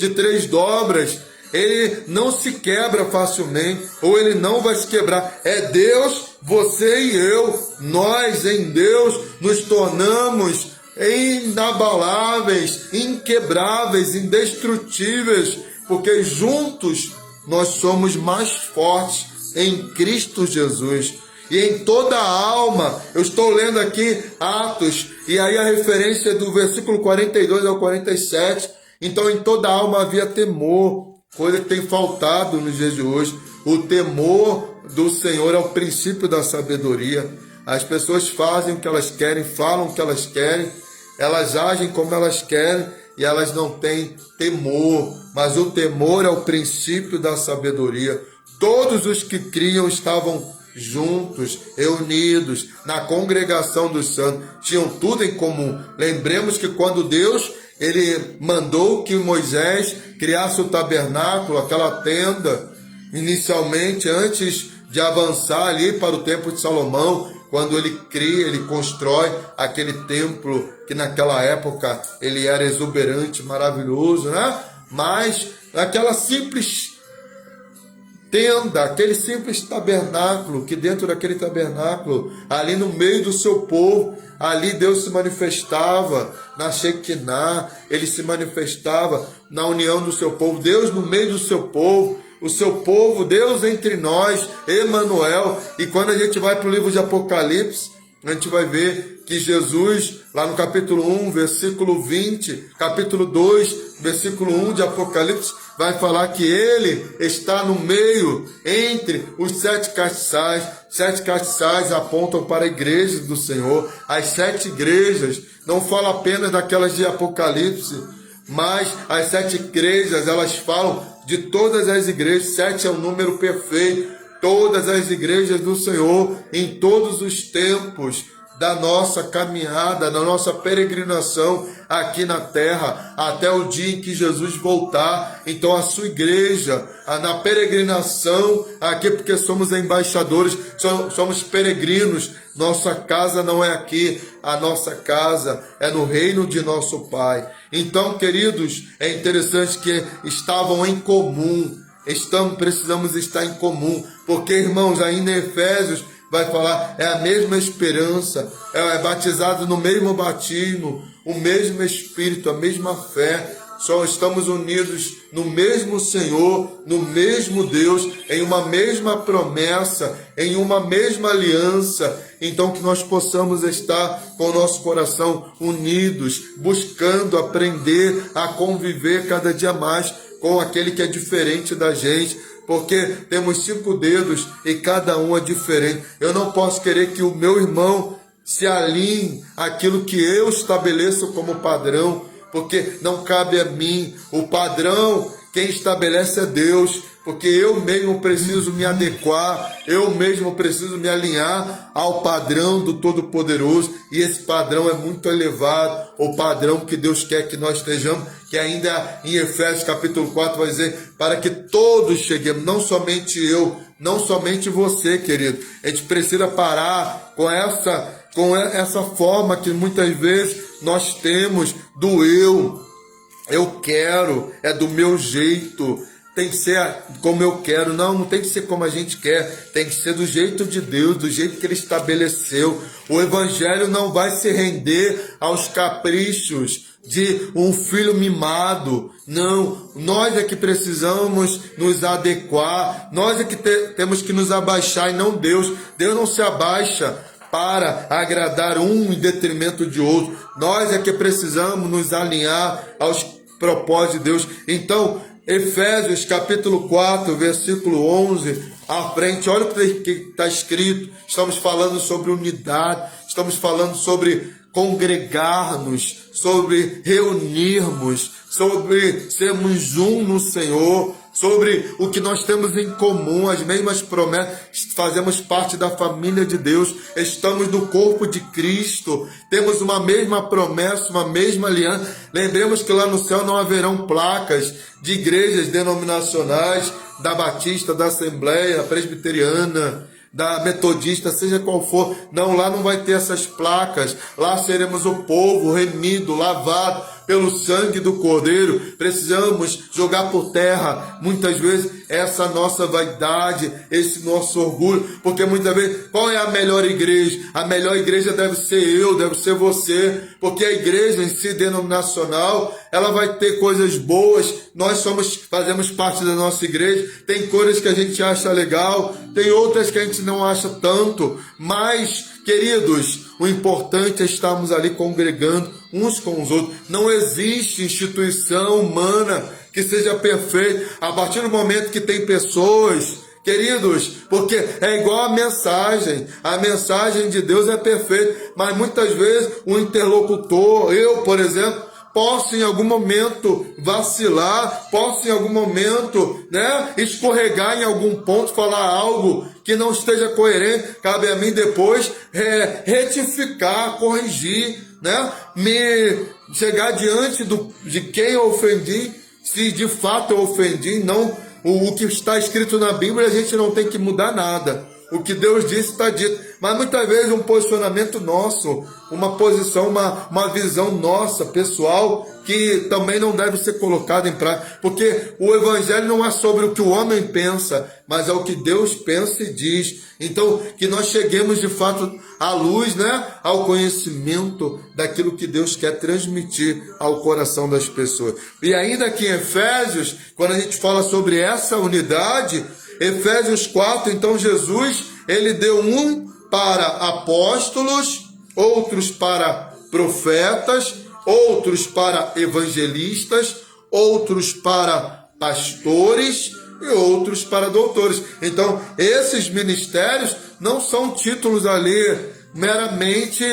S1: 3 dobras, ele não se quebra facilmente, ou ele não vai se quebrar. É Deus, você e eu, nós em Deus nos tornamos inabaláveis, inquebráveis, indestrutíveis, porque juntos nós somos mais fortes em Cristo Jesus. E em toda a alma, eu estou lendo aqui Atos, e aí a referência do versículo 42 ao 47, então em toda a alma havia temor, coisa que tem faltado nos dias de hoje. O temor do Senhor é o princípio da sabedoria. As pessoas fazem o que elas querem, falam o que elas querem, elas agem como elas querem e elas não têm temor. Mas o temor é o princípio da sabedoria. Todos os que criam estavam juntos, reunidos na congregação dos santos, tinham tudo em comum. Lembremos que quando Deus ele mandou que Moisés criasse o tabernáculo, aquela tenda, inicialmente, antes de avançar ali para o templo de Salomão, quando ele cria, ele constrói aquele templo que naquela época ele era exuberante, maravilhoso, né? Mas aquela simples tenda, aquele simples tabernáculo, que dentro daquele tabernáculo, ali no meio do seu povo, ali Deus se manifestava na Shekinah, ele se manifestava na união do seu povo, Deus no meio do seu povo, o seu povo, Deus entre nós, Emanuel. E quando a gente vai para o livro de Apocalipse, a gente vai ver que Jesus, lá no capítulo 1, versículo 20, capítulo 2, versículo 1 de Apocalipse, vai falar que ele está no meio, entre os 7 castiçais. 7 castiçais apontam para a igreja do Senhor. As 7 igrejas, não fala apenas daquelas de Apocalipse, mas as 7 igrejas, elas falam de todas as igrejas. 7 é o número perfeito. Todas as igrejas do Senhor, em todos os tempos da nossa caminhada, da nossa peregrinação aqui na terra, até o dia em que Jesus voltar. Então a sua igreja, na peregrinação aqui, porque somos embaixadores, somos peregrinos, nossa casa não é aqui, a nossa casa é no reino de nosso Pai. Então, queridos, é interessante que estavam em comum. Precisamos estar em comum, porque, irmãos, ainda em Efésios vai falar, é a mesma esperança, é batizado no mesmo batismo, o mesmo Espírito, a mesma fé, só estamos unidos no mesmo Senhor, no mesmo Deus, em uma mesma promessa, em uma mesma aliança. Então que nós possamos estar com o nosso coração unidos, buscando aprender a conviver cada dia mais com aquele que é diferente da gente, porque temos 5 dedos e cada um é diferente. Eu não posso querer que o meu irmão se alinhe àquilo que eu estabeleço como padrão, porque não cabe a mim. O padrão, quem estabelece é Deus, porque eu mesmo preciso me adequar, eu mesmo preciso me alinhar ao padrão do Todo-Poderoso, e esse padrão é muito elevado, o padrão que Deus quer que nós estejamos, que ainda em Efésios capítulo 4 vai dizer, para que todos cheguemos, não somente eu, não somente você, querido. A gente precisa parar com essa forma que muitas vezes nós temos do eu quero, é do meu jeito, tem que ser como eu quero. Não tem que ser como a gente quer, tem que ser do jeito de Deus, do jeito que Ele estabeleceu. O Evangelho não vai se render aos caprichos de um filho mimado. Não, nós é que precisamos nos adequar, nós é que temos que nos abaixar e não Deus. Deus não se abaixa para agradar um em detrimento de outro. Nós é que precisamos nos alinhar aos propósitos de Deus. Então, Efésios capítulo 4, versículo 11, à frente, olha o que está escrito. Estamos falando sobre unidade, estamos falando sobre congregar-nos, sobre reunirmos, sobre sermos um no Senhor, sobre o que nós temos em comum, as mesmas promessas, fazemos parte da família de Deus, estamos no corpo de Cristo, temos uma mesma promessa, uma mesma aliança. Lembremos que lá no céu não haverão placas de igrejas denominacionais, da Batista, da Assembleia Presbiteriana, da Metodista, seja qual for. Não, lá não vai ter essas placas. Lá seremos o povo remido, lavado pelo sangue do Cordeiro. Precisamos jogar por terra, muitas vezes, essa nossa vaidade, esse nosso orgulho, porque muitas vezes, qual é a melhor igreja? A melhor igreja deve ser eu, deve ser você, porque a igreja em si denominacional, ela vai ter coisas boas. Nós fazemos parte da nossa igreja, tem coisas que a gente acha legal, tem outras que a gente não acha tanto, mas, queridos, o importante é estarmos ali congregando uns com os outros. Não existe instituição humana que seja perfeita. A partir do momento que tem pessoas, queridos, porque é igual a mensagem de Deus é perfeita, mas muitas vezes o interlocutor, eu, por exemplo, posso em algum momento vacilar, posso em algum momento, escorregar em algum ponto, falar algo que não esteja coerente. Cabe a mim depois retificar, corrigir, me chegar diante de quem eu ofendi, se de fato eu ofendi. Não, o que está escrito na Bíblia a gente não tem que mudar nada. O que Deus disse está dito. Mas muitas vezes um posicionamento nosso, uma posição, uma visão nossa, pessoal, que também não deve ser colocada em prática. Porque o evangelho não é sobre o que o homem pensa, mas é o que Deus pensa e diz. Então, que nós cheguemos de fato à luz, né? Ao conhecimento daquilo que Deus quer transmitir ao coração das pessoas. E ainda aqui em Efésios, quando a gente fala sobre essa unidade, Efésios 4, então Jesus, ele deu para apóstolos, outros para profetas, outros para evangelistas, outros para pastores e outros para doutores. Então, esses ministérios não são títulos ali meramente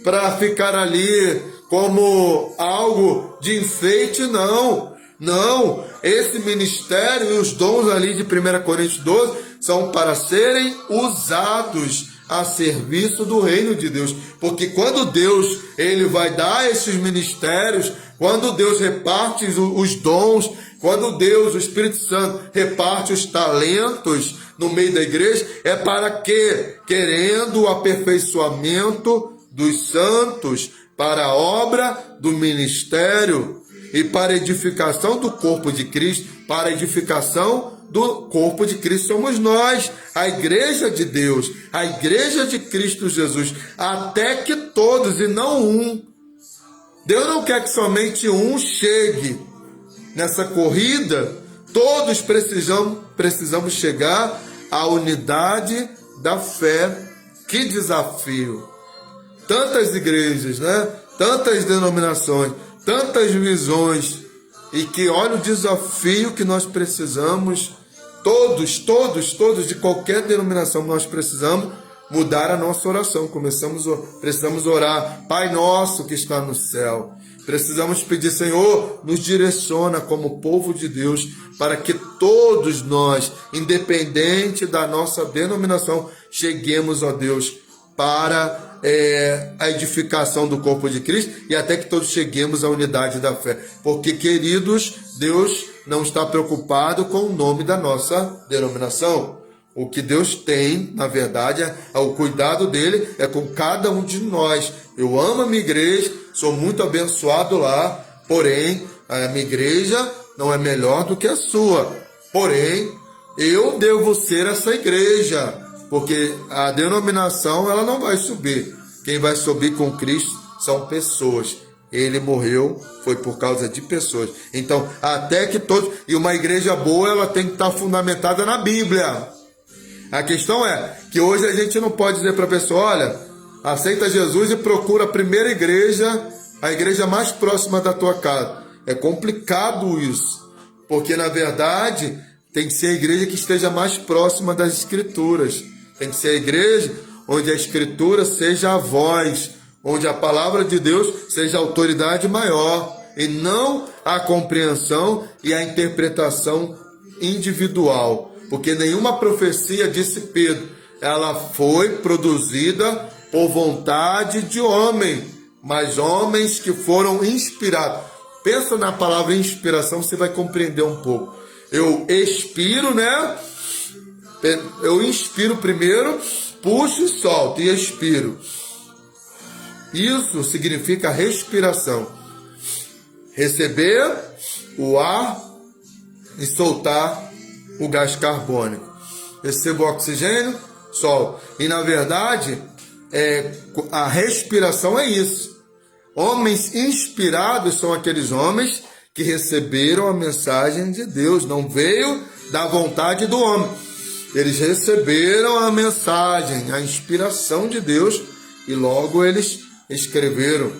S1: para ficar ali como algo de enfeite, não. Não, esse ministério e os dons ali de 1 Coríntios 12 são para serem usados a serviço do reino de Deus. Porque quando Deus ele vai dar esses ministérios, quando Deus reparte os dons, quando Deus, o Espírito Santo, reparte os talentos no meio da igreja, é para que, querendo o aperfeiçoamento dos santos para a obra do ministério, e para a edificação do corpo de Cristo, para a edificação do corpo de Cristo somos nós, a igreja de Deus, a igreja de Cristo Jesus, até que todos e não um. Deus não quer que somente um chegue nessa corrida, todos precisamos chegar à unidade da fé. Que desafio! Tantas igrejas, né? Tantas denominações, tantas visões, e que olha o desafio que nós precisamos, todos, de qualquer denominação, nós precisamos mudar a nossa oração. Precisamos orar, Pai nosso que está no céu. Precisamos pedir, Senhor, nos direciona como povo de Deus, para que todos nós, independente da nossa denominação, cheguemos, ó Deus, para a edificação do corpo de Cristo e até que todos cheguemos à unidade da fé. Porque, queridos, Deus não está preocupado com o nome da nossa denominação. O que Deus tem, na verdade, o cuidado dele é com cada um de nós. Eu amo a minha igreja, sou muito abençoado lá, porém, a minha igreja não é melhor do que a sua. Porém, eu devo ser essa igreja, porque a denominação ela não vai subir. Quem vai subir com Cristo são pessoas. Ele morreu, foi por causa de pessoas. Então, até que todos... E uma igreja boa, ela tem que estar fundamentada na Bíblia. A questão é que hoje a gente não pode dizer para a pessoa, olha, aceita Jesus e procura a primeira igreja, a igreja mais próxima da tua casa. É complicado isso, porque na verdade tem que ser a igreja que esteja mais próxima das Escrituras. Tem que ser a igreja onde a Escritura seja a voz, onde a palavra de Deus seja a autoridade maior, e não a compreensão e a interpretação individual. Porque nenhuma profecia, disse Pedro, ela foi produzida por vontade de homem, mas homens que foram inspirados. Pensa na palavra inspiração, você vai compreender um pouco. Eu expiro, né? Eu inspiro primeiro, puxo e solto, e expiro. Isso significa respiração. Receber o ar e soltar o gás carbônico. Recebo o oxigênio, solto. E na verdade, a respiração é isso. Homens inspirados são aqueles homens que receberam a mensagem de Deus. Não veio da vontade do homem. Eles receberam a mensagem, a inspiração de Deus, e logo eles escreveram.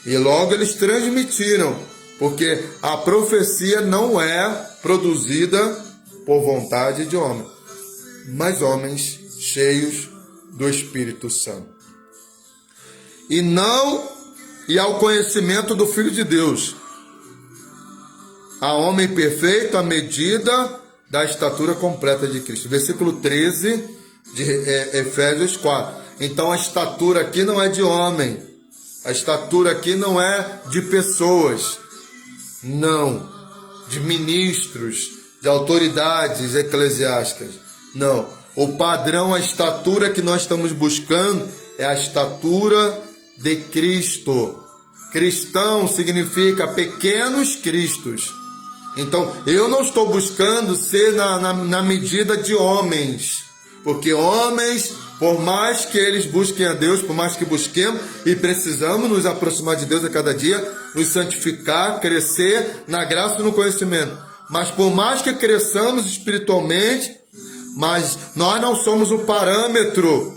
S1: E logo eles transmitiram. Porque a profecia não é produzida por vontade de homem, mas homens cheios do Espírito Santo. E ao conhecimento do Filho de Deus, a homem perfeito à medida da estatura completa de Cristo. Versículo 13 de Efésios 4. Então a estatura aqui não é de homem, a estatura aqui não é de pessoas, não, de ministros, de autoridades eclesiásticas. Não, O padrão, a estatura que nós estamos buscando é a estatura de Cristo. Cristão significa pequenos cristos. Então, eu não estou buscando ser na medida de homens. Porque homens, por mais que eles busquem a Deus, por mais que busquemos, e precisamos nos aproximar de Deus a cada dia, nos santificar, crescer na graça e no conhecimento. Mas por mais que cresçamos espiritualmente, mas nós não somos o parâmetro.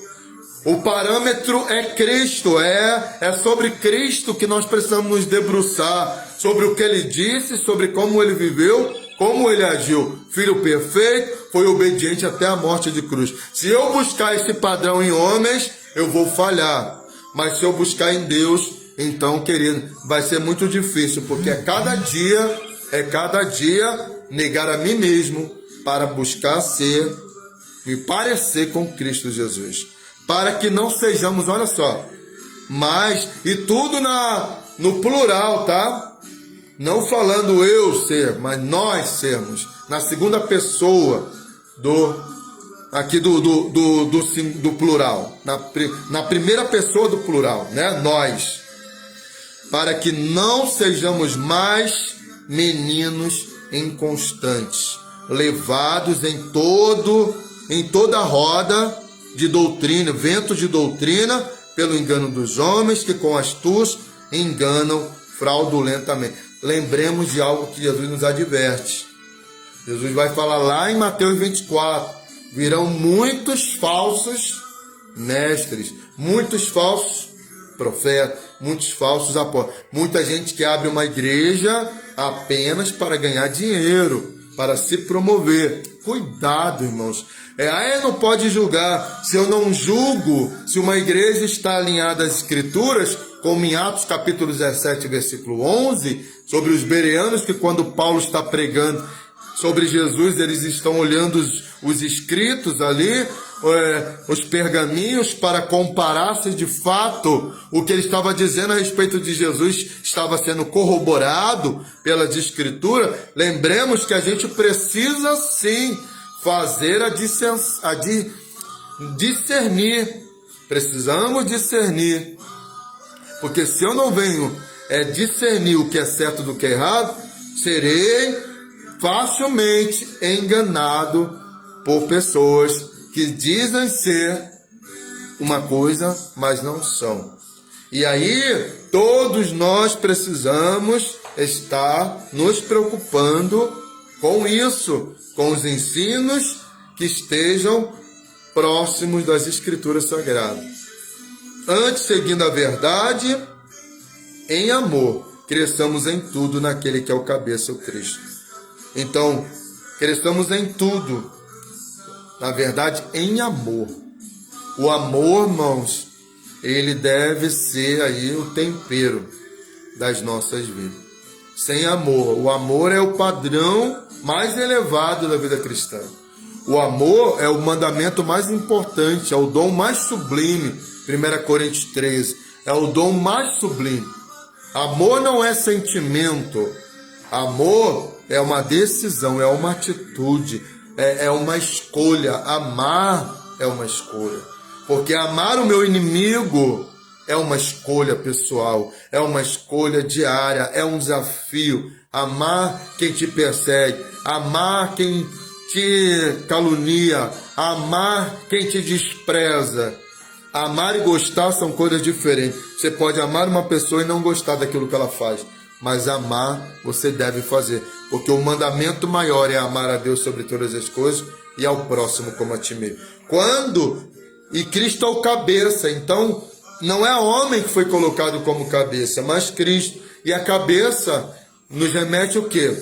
S1: O parâmetro é Cristo, é sobre Cristo que nós precisamos nos debruçar, sobre o que Ele disse, sobre como Ele viveu, como Ele agiu. Filho perfeito, foi obediente até a morte de cruz. Se eu buscar esse padrão em homens, eu vou falhar. Mas se eu buscar em Deus, então, querido, vai ser muito difícil, porque é cada dia negar a mim mesmo para buscar me parecer com Cristo Jesus. Para que não sejamos, olha só, mas, e tudo no plural, tá? Não falando eu ser, mas nós sermos, na segunda pessoa do plural, na primeira pessoa do plural, né? Nós. Para que não sejamos mais meninos inconstantes, levados em toda roda de doutrina, vento de doutrina, pelo engano dos homens que com astúcia enganam fraudulentamente. Lembremos de algo que Jesus nos adverte. Jesus vai falar lá em Mateus 24, virão muitos falsos mestres, muitos falsos profetas, muitos falsos apóstolos, muita gente que abre uma igreja apenas para ganhar dinheiro, para se promover. Cuidado, irmãos. Não pode julgar. Se eu não julgo, se uma igreja está alinhada às Escrituras, como em Atos capítulo 17, versículo 11, sobre os bereanos, que quando Paulo está pregando sobre Jesus, eles estão olhando os escritos ali, os pergaminhos, para comparar se de fato o que ele estava dizendo a respeito de Jesus estava sendo corroborado pelas Escrituras. Lembremos que a gente precisa sim fazer discernir. Precisamos discernir. Porque se eu não venho discernir o que é certo do que é errado, serei facilmente enganado por pessoas que dizem ser uma coisa, mas não são. E aí, todos nós precisamos estar nos preocupando com isso, com os ensinos que estejam próximos das Escrituras Sagradas. Antes, seguindo a verdade, em amor, cresçamos em tudo naquele que é o cabeça, o Cristo. Então, cresçamos em tudo, na verdade, em amor. O amor, irmãos, ele deve ser aí o tempero das nossas vidas. Sem amor, o amor é o padrão mais elevado da vida cristã. O amor é o mandamento mais importante, é o dom mais sublime. 1 Coríntios 13, é o dom mais sublime. Amor não é sentimento. Amor é uma decisão, é uma atitude, é uma escolha. Amar é uma escolha. Porque amar o meu inimigo é uma escolha pessoal, é uma escolha diária, é um desafio. Amar quem te persegue, amar quem te calunia, amar quem te despreza. Amar e gostar são coisas diferentes. Você pode amar uma pessoa e não gostar daquilo que ela faz, mas amar você deve fazer, porque o mandamento maior é amar a Deus sobre todas as coisas e ao próximo como a ti mesmo. E Cristo é o cabeça, então não é homem que foi colocado como cabeça, mas Cristo. E a cabeça nos remete o quê?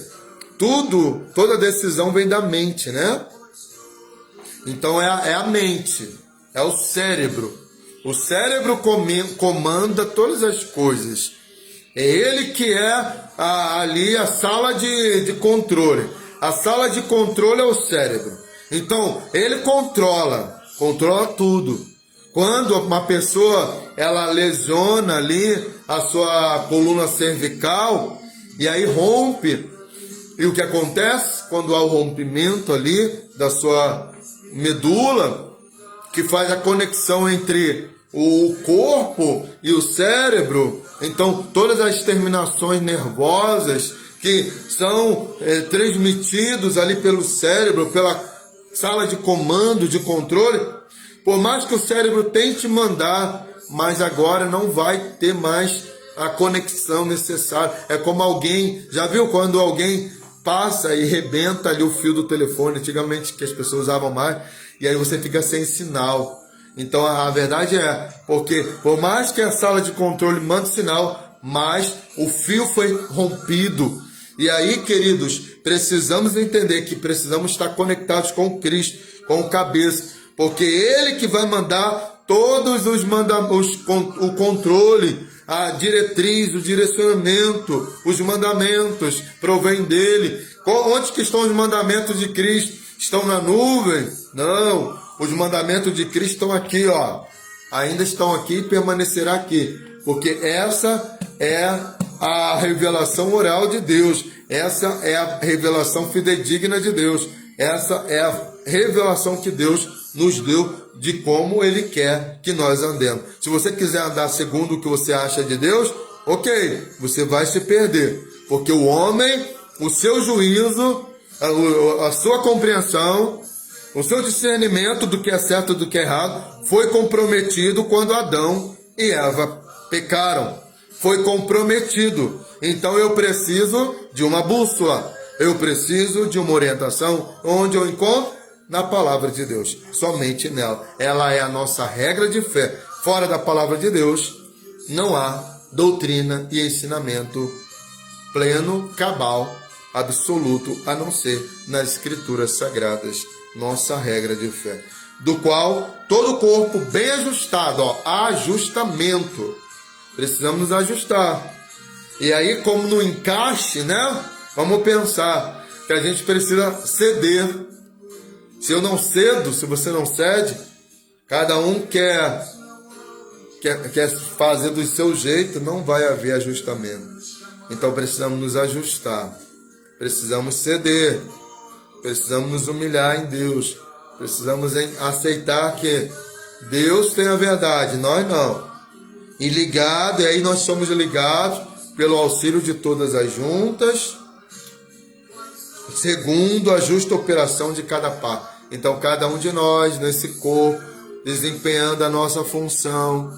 S1: Toda decisão vem da mente, né? Então é a mente, é o cérebro. O cérebro comanda todas as coisas. É ele que é ali a sala de controle. A sala de controle é o cérebro. Então, ele controla tudo. Quando uma pessoa ela lesiona ali a sua coluna cervical e aí rompe, e o que acontece quando há o rompimento ali da sua medula, que faz a conexão entre o corpo e o cérebro. Então, todas as terminações nervosas que são transmitidos ali pelo cérebro, pela sala de comando, de controle, por mais que o cérebro tente mandar, mas agora não vai ter mais a conexão necessária. É como alguém, já viu quando alguém passa e rebenta ali o fio do telefone, antigamente que as pessoas usavam mais, e aí você fica sem sinal. Então a verdade é, porque por mais que a sala de controle mande sinal, mas o fio foi rompido. E aí, queridos, precisamos entender que precisamos estar conectados com Cristo, com o cabeça, porque Ele que vai mandar todos o controle, a diretriz, o direcionamento, os mandamentos provém dele. Onde que estão os mandamentos de Cristo? Estão na nuvem? Não, os mandamentos de Cristo estão aqui, ó. Ainda estão aqui e permanecerá aqui, porque essa é a revelação oral de Deus, essa é a revelação fidedigna de Deus, essa é a revelação que Deus nos deu de como Ele quer que nós andemos. Se você quiser andar segundo o que você acha de Deus, ok, você vai se perder, porque o homem, o seu juízo, a sua compreensão, o seu discernimento do que é certo e do que é errado foi comprometido quando Adão e Eva pecaram. Foi comprometido. Então eu preciso de uma bússola. Eu preciso de uma orientação. Onde eu encontro? Na palavra de Deus. Somente nela. Ela é a nossa regra de fé. Fora da palavra de Deus, não há doutrina e ensinamento pleno, cabal, absoluto, a não ser nas escrituras sagradas. Nossa regra de fé. Do qual todo o corpo bem ajustado, ó, ajustamento. Precisamos nos ajustar. E aí, como no encaixe, né? Vamos pensar que a gente precisa ceder. Se eu não cedo, se você não cede, cada um quer fazer do seu jeito, não vai haver ajustamento. Então precisamos nos ajustar. Precisamos ceder. Precisamos nos humilhar em Deus. Precisamos aceitar que Deus tem a verdade, nós não. E ligado, e aí nós somos ligados pelo auxílio de todas as juntas, segundo a justa operação de cada parte. Então cada um de nós nesse corpo, desempenhando a nossa função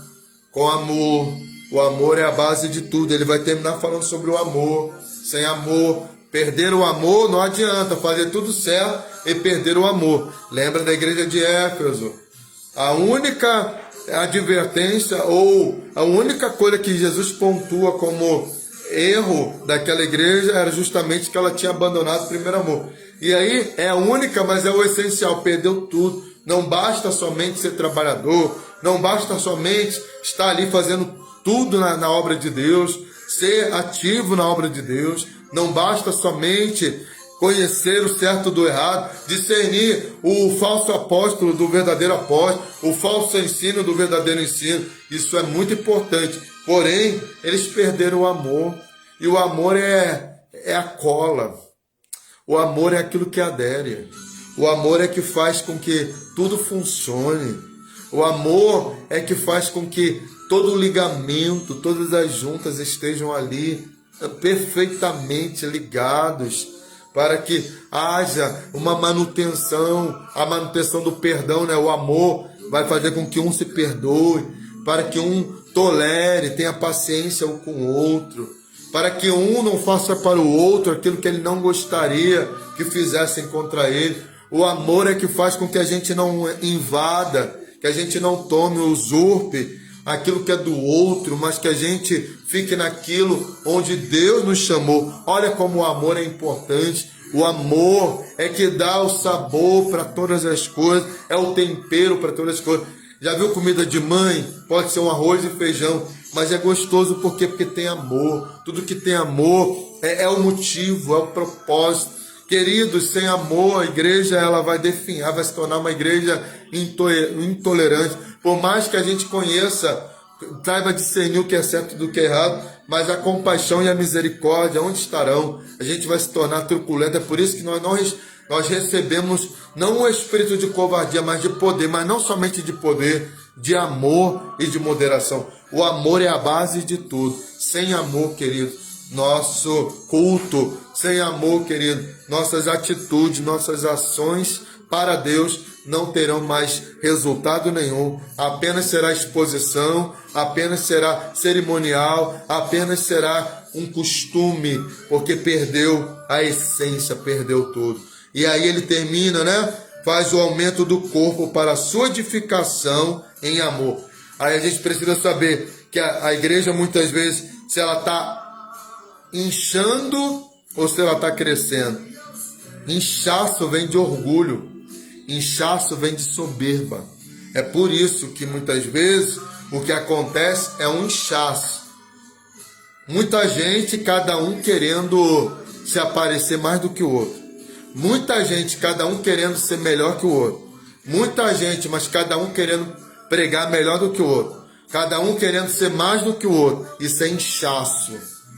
S1: com amor. O amor é a base de tudo. Ele vai terminar falando sobre o amor. Sem amor, perder o amor não adianta, fazer tudo certo e perder o amor. Lembra da igreja de Éfeso? A única advertência ou a única coisa que Jesus pontua como erro daquela igreja era justamente que ela tinha abandonado o primeiro amor. E aí é a única, mas é o essencial, perdeu tudo. Não basta somente ser trabalhador, não basta somente estar ali fazendo tudo na obra de Deus, ser ativo na obra de Deus, não basta somente conhecer o certo do errado, discernir o falso apóstolo do verdadeiro apóstolo, o falso ensino do verdadeiro ensino. Isso é muito importante. Porém, eles perderam o amor. E o amor é a cola. O amor é aquilo que adere. O amor é que faz com que tudo funcione. O amor é que faz com que todo o ligamento, todas as juntas estejam ali perfeitamente ligados, para que haja uma manutenção, a manutenção do perdão, né? O amor vai fazer com que um se perdoe, para que um tolere, tenha paciência um com o outro, para que um não faça para o outro aquilo que ele não gostaria que fizessem contra ele. O amor é que faz com que a gente não invada, que a gente não tome, usurpe aquilo que é do outro, mas que a gente fique naquilo onde Deus nos chamou. Olha como o amor é importante. O amor é que dá o sabor para todas as coisas, é o tempero para todas as coisas. Já viu comida de mãe? Pode ser um arroz e feijão, mas é gostoso porque tem amor. Tudo que tem amor é o motivo, é o propósito. Queridos, sem amor, a igreja ela vai definhar, vai se tornar uma igreja intolerante. Por mais que a gente conheça, saiba discernir o que é certo do que é errado, mas a compaixão e a misericórdia, onde estarão? A gente vai se tornar truculento. É por isso que nós nós recebemos não o espírito de covardia, mas de poder, mas não somente de poder, de amor e de moderação. O amor é a base de tudo. Sem amor, querido, nosso culto, sem amor, querido, nossas atitudes, nossas ações para Deus não terão mais resultado nenhum. Apenas será exposição, apenas será cerimonial, apenas será um costume, porque perdeu a essência, perdeu tudo. E aí ele termina, né? Faz o aumento do corpo para a sua edificação em amor. Aí a gente precisa saber que a igreja muitas vezes, se ela está inchando ou se ela está crescendo. Inchaço vem de orgulho, inchaço vem de soberba. É por isso que muitas vezes o que acontece é um inchaço. Muita gente, cada um querendo se aparecer mais do que o outro. Muita gente, cada um querendo ser melhor que o outro. Muita gente, mas cada um querendo pregar melhor do que o outro. Cada um querendo ser mais do que o outro. Isso é inchaço.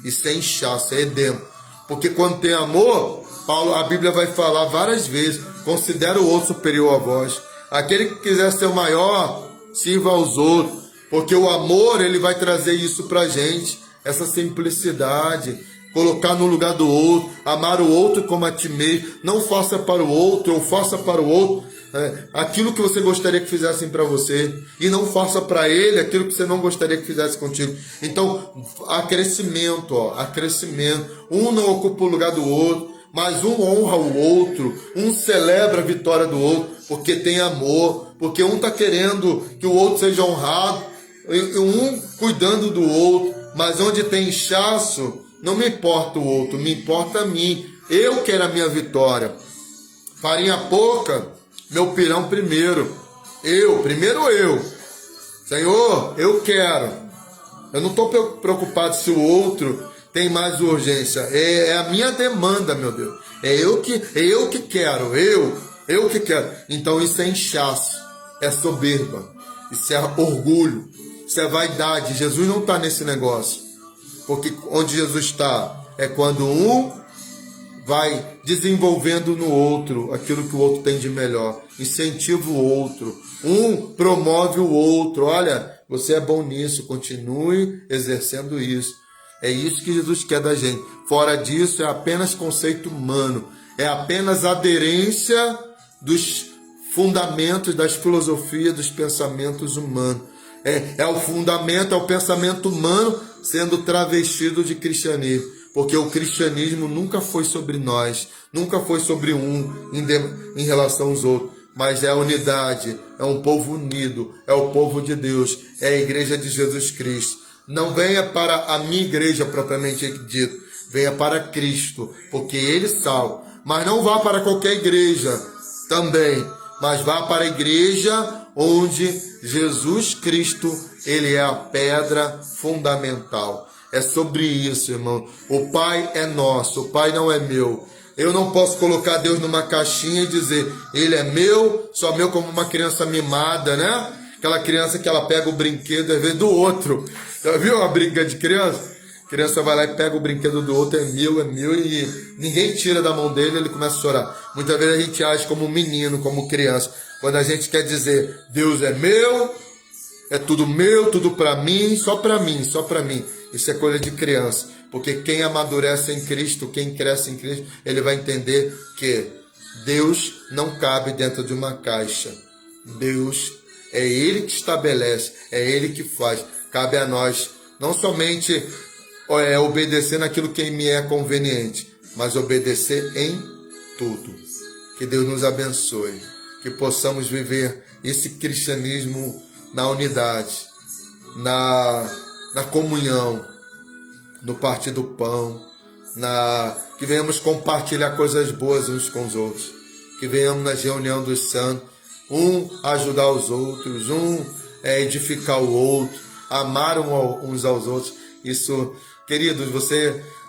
S1: Isso é inchaço, é edema. Porque quando tem amor, Paulo, a Bíblia vai falar várias vezes, considera o outro superior a vós. Aquele que quiser ser o maior, sirva aos outros. Porque o amor, ele vai trazer isso pra gente. Essa simplicidade, colocar no lugar do outro, amar o outro como a ti mesmo. Não faça para o outro, ou faça para o outro aquilo que você gostaria que fizessem para você, e não faça para ele aquilo que você não gostaria que fizesse contigo. Então, há crescimento, há crescimento. Um não ocupa o lugar do outro, mas um honra o outro, um celebra a vitória do outro, porque tem amor, porque um está querendo que o outro seja honrado, um cuidando do outro. Mas onde tem inchaço, não me importa o outro, me importa a mim. Eu quero a minha vitória. Farinha pouca, meu pirão primeiro. Primeiro eu. Senhor, eu quero. Eu não estou preocupado se o outro tem mais urgência. É a minha demanda, meu Deus. É eu que quero. Eu que quero. Então isso é inchaço, é soberba, isso é orgulho, isso é vaidade. Jesus não está nesse negócio. Porque onde Jesus está é quando um vai desenvolvendo no outro aquilo que o outro tem de melhor. Incentiva o outro. Um promove o outro. Olha, você é bom nisso, continue exercendo isso. É isso que Jesus quer da gente. Fora disso, é apenas conceito humano. É apenas aderência dos fundamentos, das filosofias, dos pensamentos humanos. É o fundamento, é o pensamento humano sendo travestido de cristianismo. Porque o cristianismo nunca foi sobre nós, nunca foi sobre em relação aos outros. Mas é a unidade, é um povo unido, é o povo de Deus, é a igreja de Jesus Cristo. Não venha para a minha igreja propriamente dito, venha para Cristo, porque Ele salva. Mas não vá para qualquer igreja também, mas vá para a igreja onde Jesus Cristo, Ele é a pedra fundamental. É sobre isso, irmão. O Pai é nosso, o Pai não é meu. Eu não posso colocar Deus numa caixinha e dizer, Ele é meu, só meu, como uma criança mimada, né? Aquela criança que ela pega o brinquedo, às vezes, do outro. Já viu uma briga de criança? A criança vai lá e pega o brinquedo do outro, é meu, e ninguém tira da mão dele, ele começa a chorar. Muitas vezes a gente age como menino, como criança. Quando a gente quer dizer, Deus é meu, é tudo meu, tudo para mim, só para mim, só para mim. Isso é coisa de criança. Porque quem amadurece em Cristo, quem cresce em Cristo, ele vai entender que Deus não cabe dentro de uma caixa. Deus é Ele que estabelece, é Ele que faz. Cabe a nós não somente obedecer naquilo que me é conveniente, mas obedecer em tudo. Que Deus nos abençoe. Que possamos viver esse cristianismo na unidade, na comunhão, no partir do pão, que venhamos compartilhar coisas boas uns com os outros, que venhamos na reunião dos santos, ajudar os outros, edificar o outro, amar uns aos outros. Isso, queridos,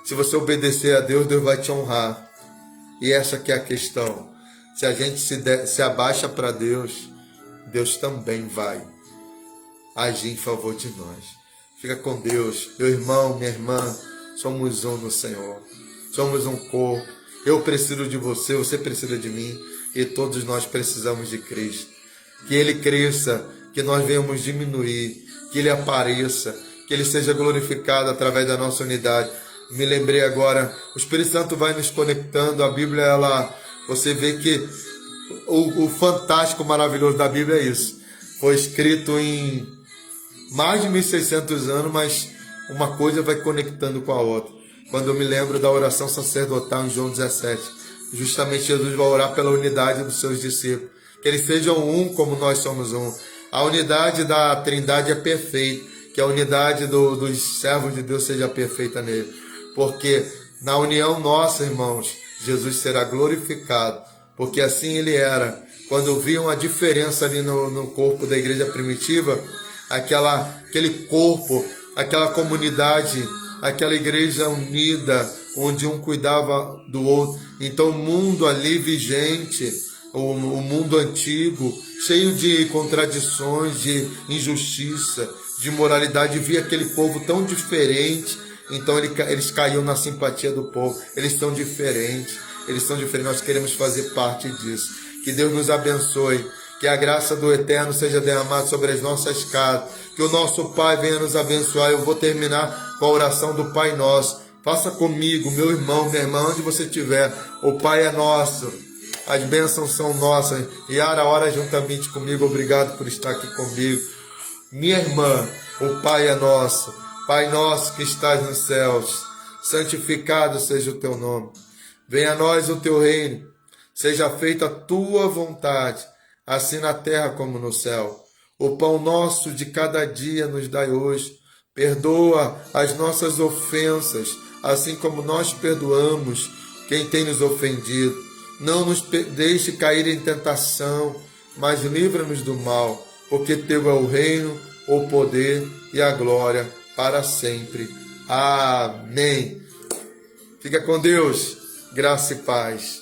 S1: se você obedecer a Deus, Deus vai te honrar. E essa que é a questão. Se a gente se abaixa para Deus, Deus também vai agir em favor de nós. Fica com Deus. Meu irmão, minha irmã, somos um no Senhor. Somos um corpo. Eu preciso de você, você precisa de mim, e todos nós precisamos de Cristo. Que Ele cresça, que nós venhamos diminuir, que Ele apareça, que Ele seja glorificado através da nossa unidade. Me lembrei agora, o Espírito Santo vai nos conectando, a Bíblia, você vê que o fantástico, maravilhoso da Bíblia é isso. Foi escrito em mais de 1600 anos, mas uma coisa vai conectando com a outra. Quando eu me lembro da oração sacerdotal em João 17, justamente Jesus vai orar pela unidade dos seus discípulos, que eles sejam um como nós somos um. A unidade da Trindade é perfeita, que a unidade dos servos de Deus seja perfeita nele, porque na união nossa, irmãos, Jesus será glorificado, porque assim ele era. Quando viam a diferença ali no corpo da igreja primitiva, aquele corpo, aquela comunidade, aquela igreja unida, onde um cuidava do outro. Então o mundo ali vigente, o mundo antigo, cheio de contradições, de injustiça, de imoralidade, via aquele povo tão diferente. Então eles caíam na simpatia do povo. Eles são diferentes, nós queremos fazer parte disso. Que Deus nos abençoe, que a graça do Eterno seja derramada sobre as nossas casas, que o nosso Pai venha nos abençoar. Eu vou terminar com a oração do Pai Nosso. Faça comigo, meu irmão, minha irmã, onde você estiver. O Pai é nosso, as bênçãos são nossas. Yara, ora juntamente comigo. Obrigado por estar aqui comigo. Minha irmã, o Pai é nosso. Pai nosso que estás nos céus, santificado seja o teu nome. Venha a nós o teu reino. Seja feita a tua vontade, assim na terra como no céu. O pão nosso de cada dia nos dai hoje. Perdoa as nossas ofensas, assim como nós perdoamos quem tem nos ofendido. Não nos deixe cair em tentação, mas livra-nos do mal, porque teu é o reino, o poder e a glória para sempre. Amém. Fica com Deus, graça e paz.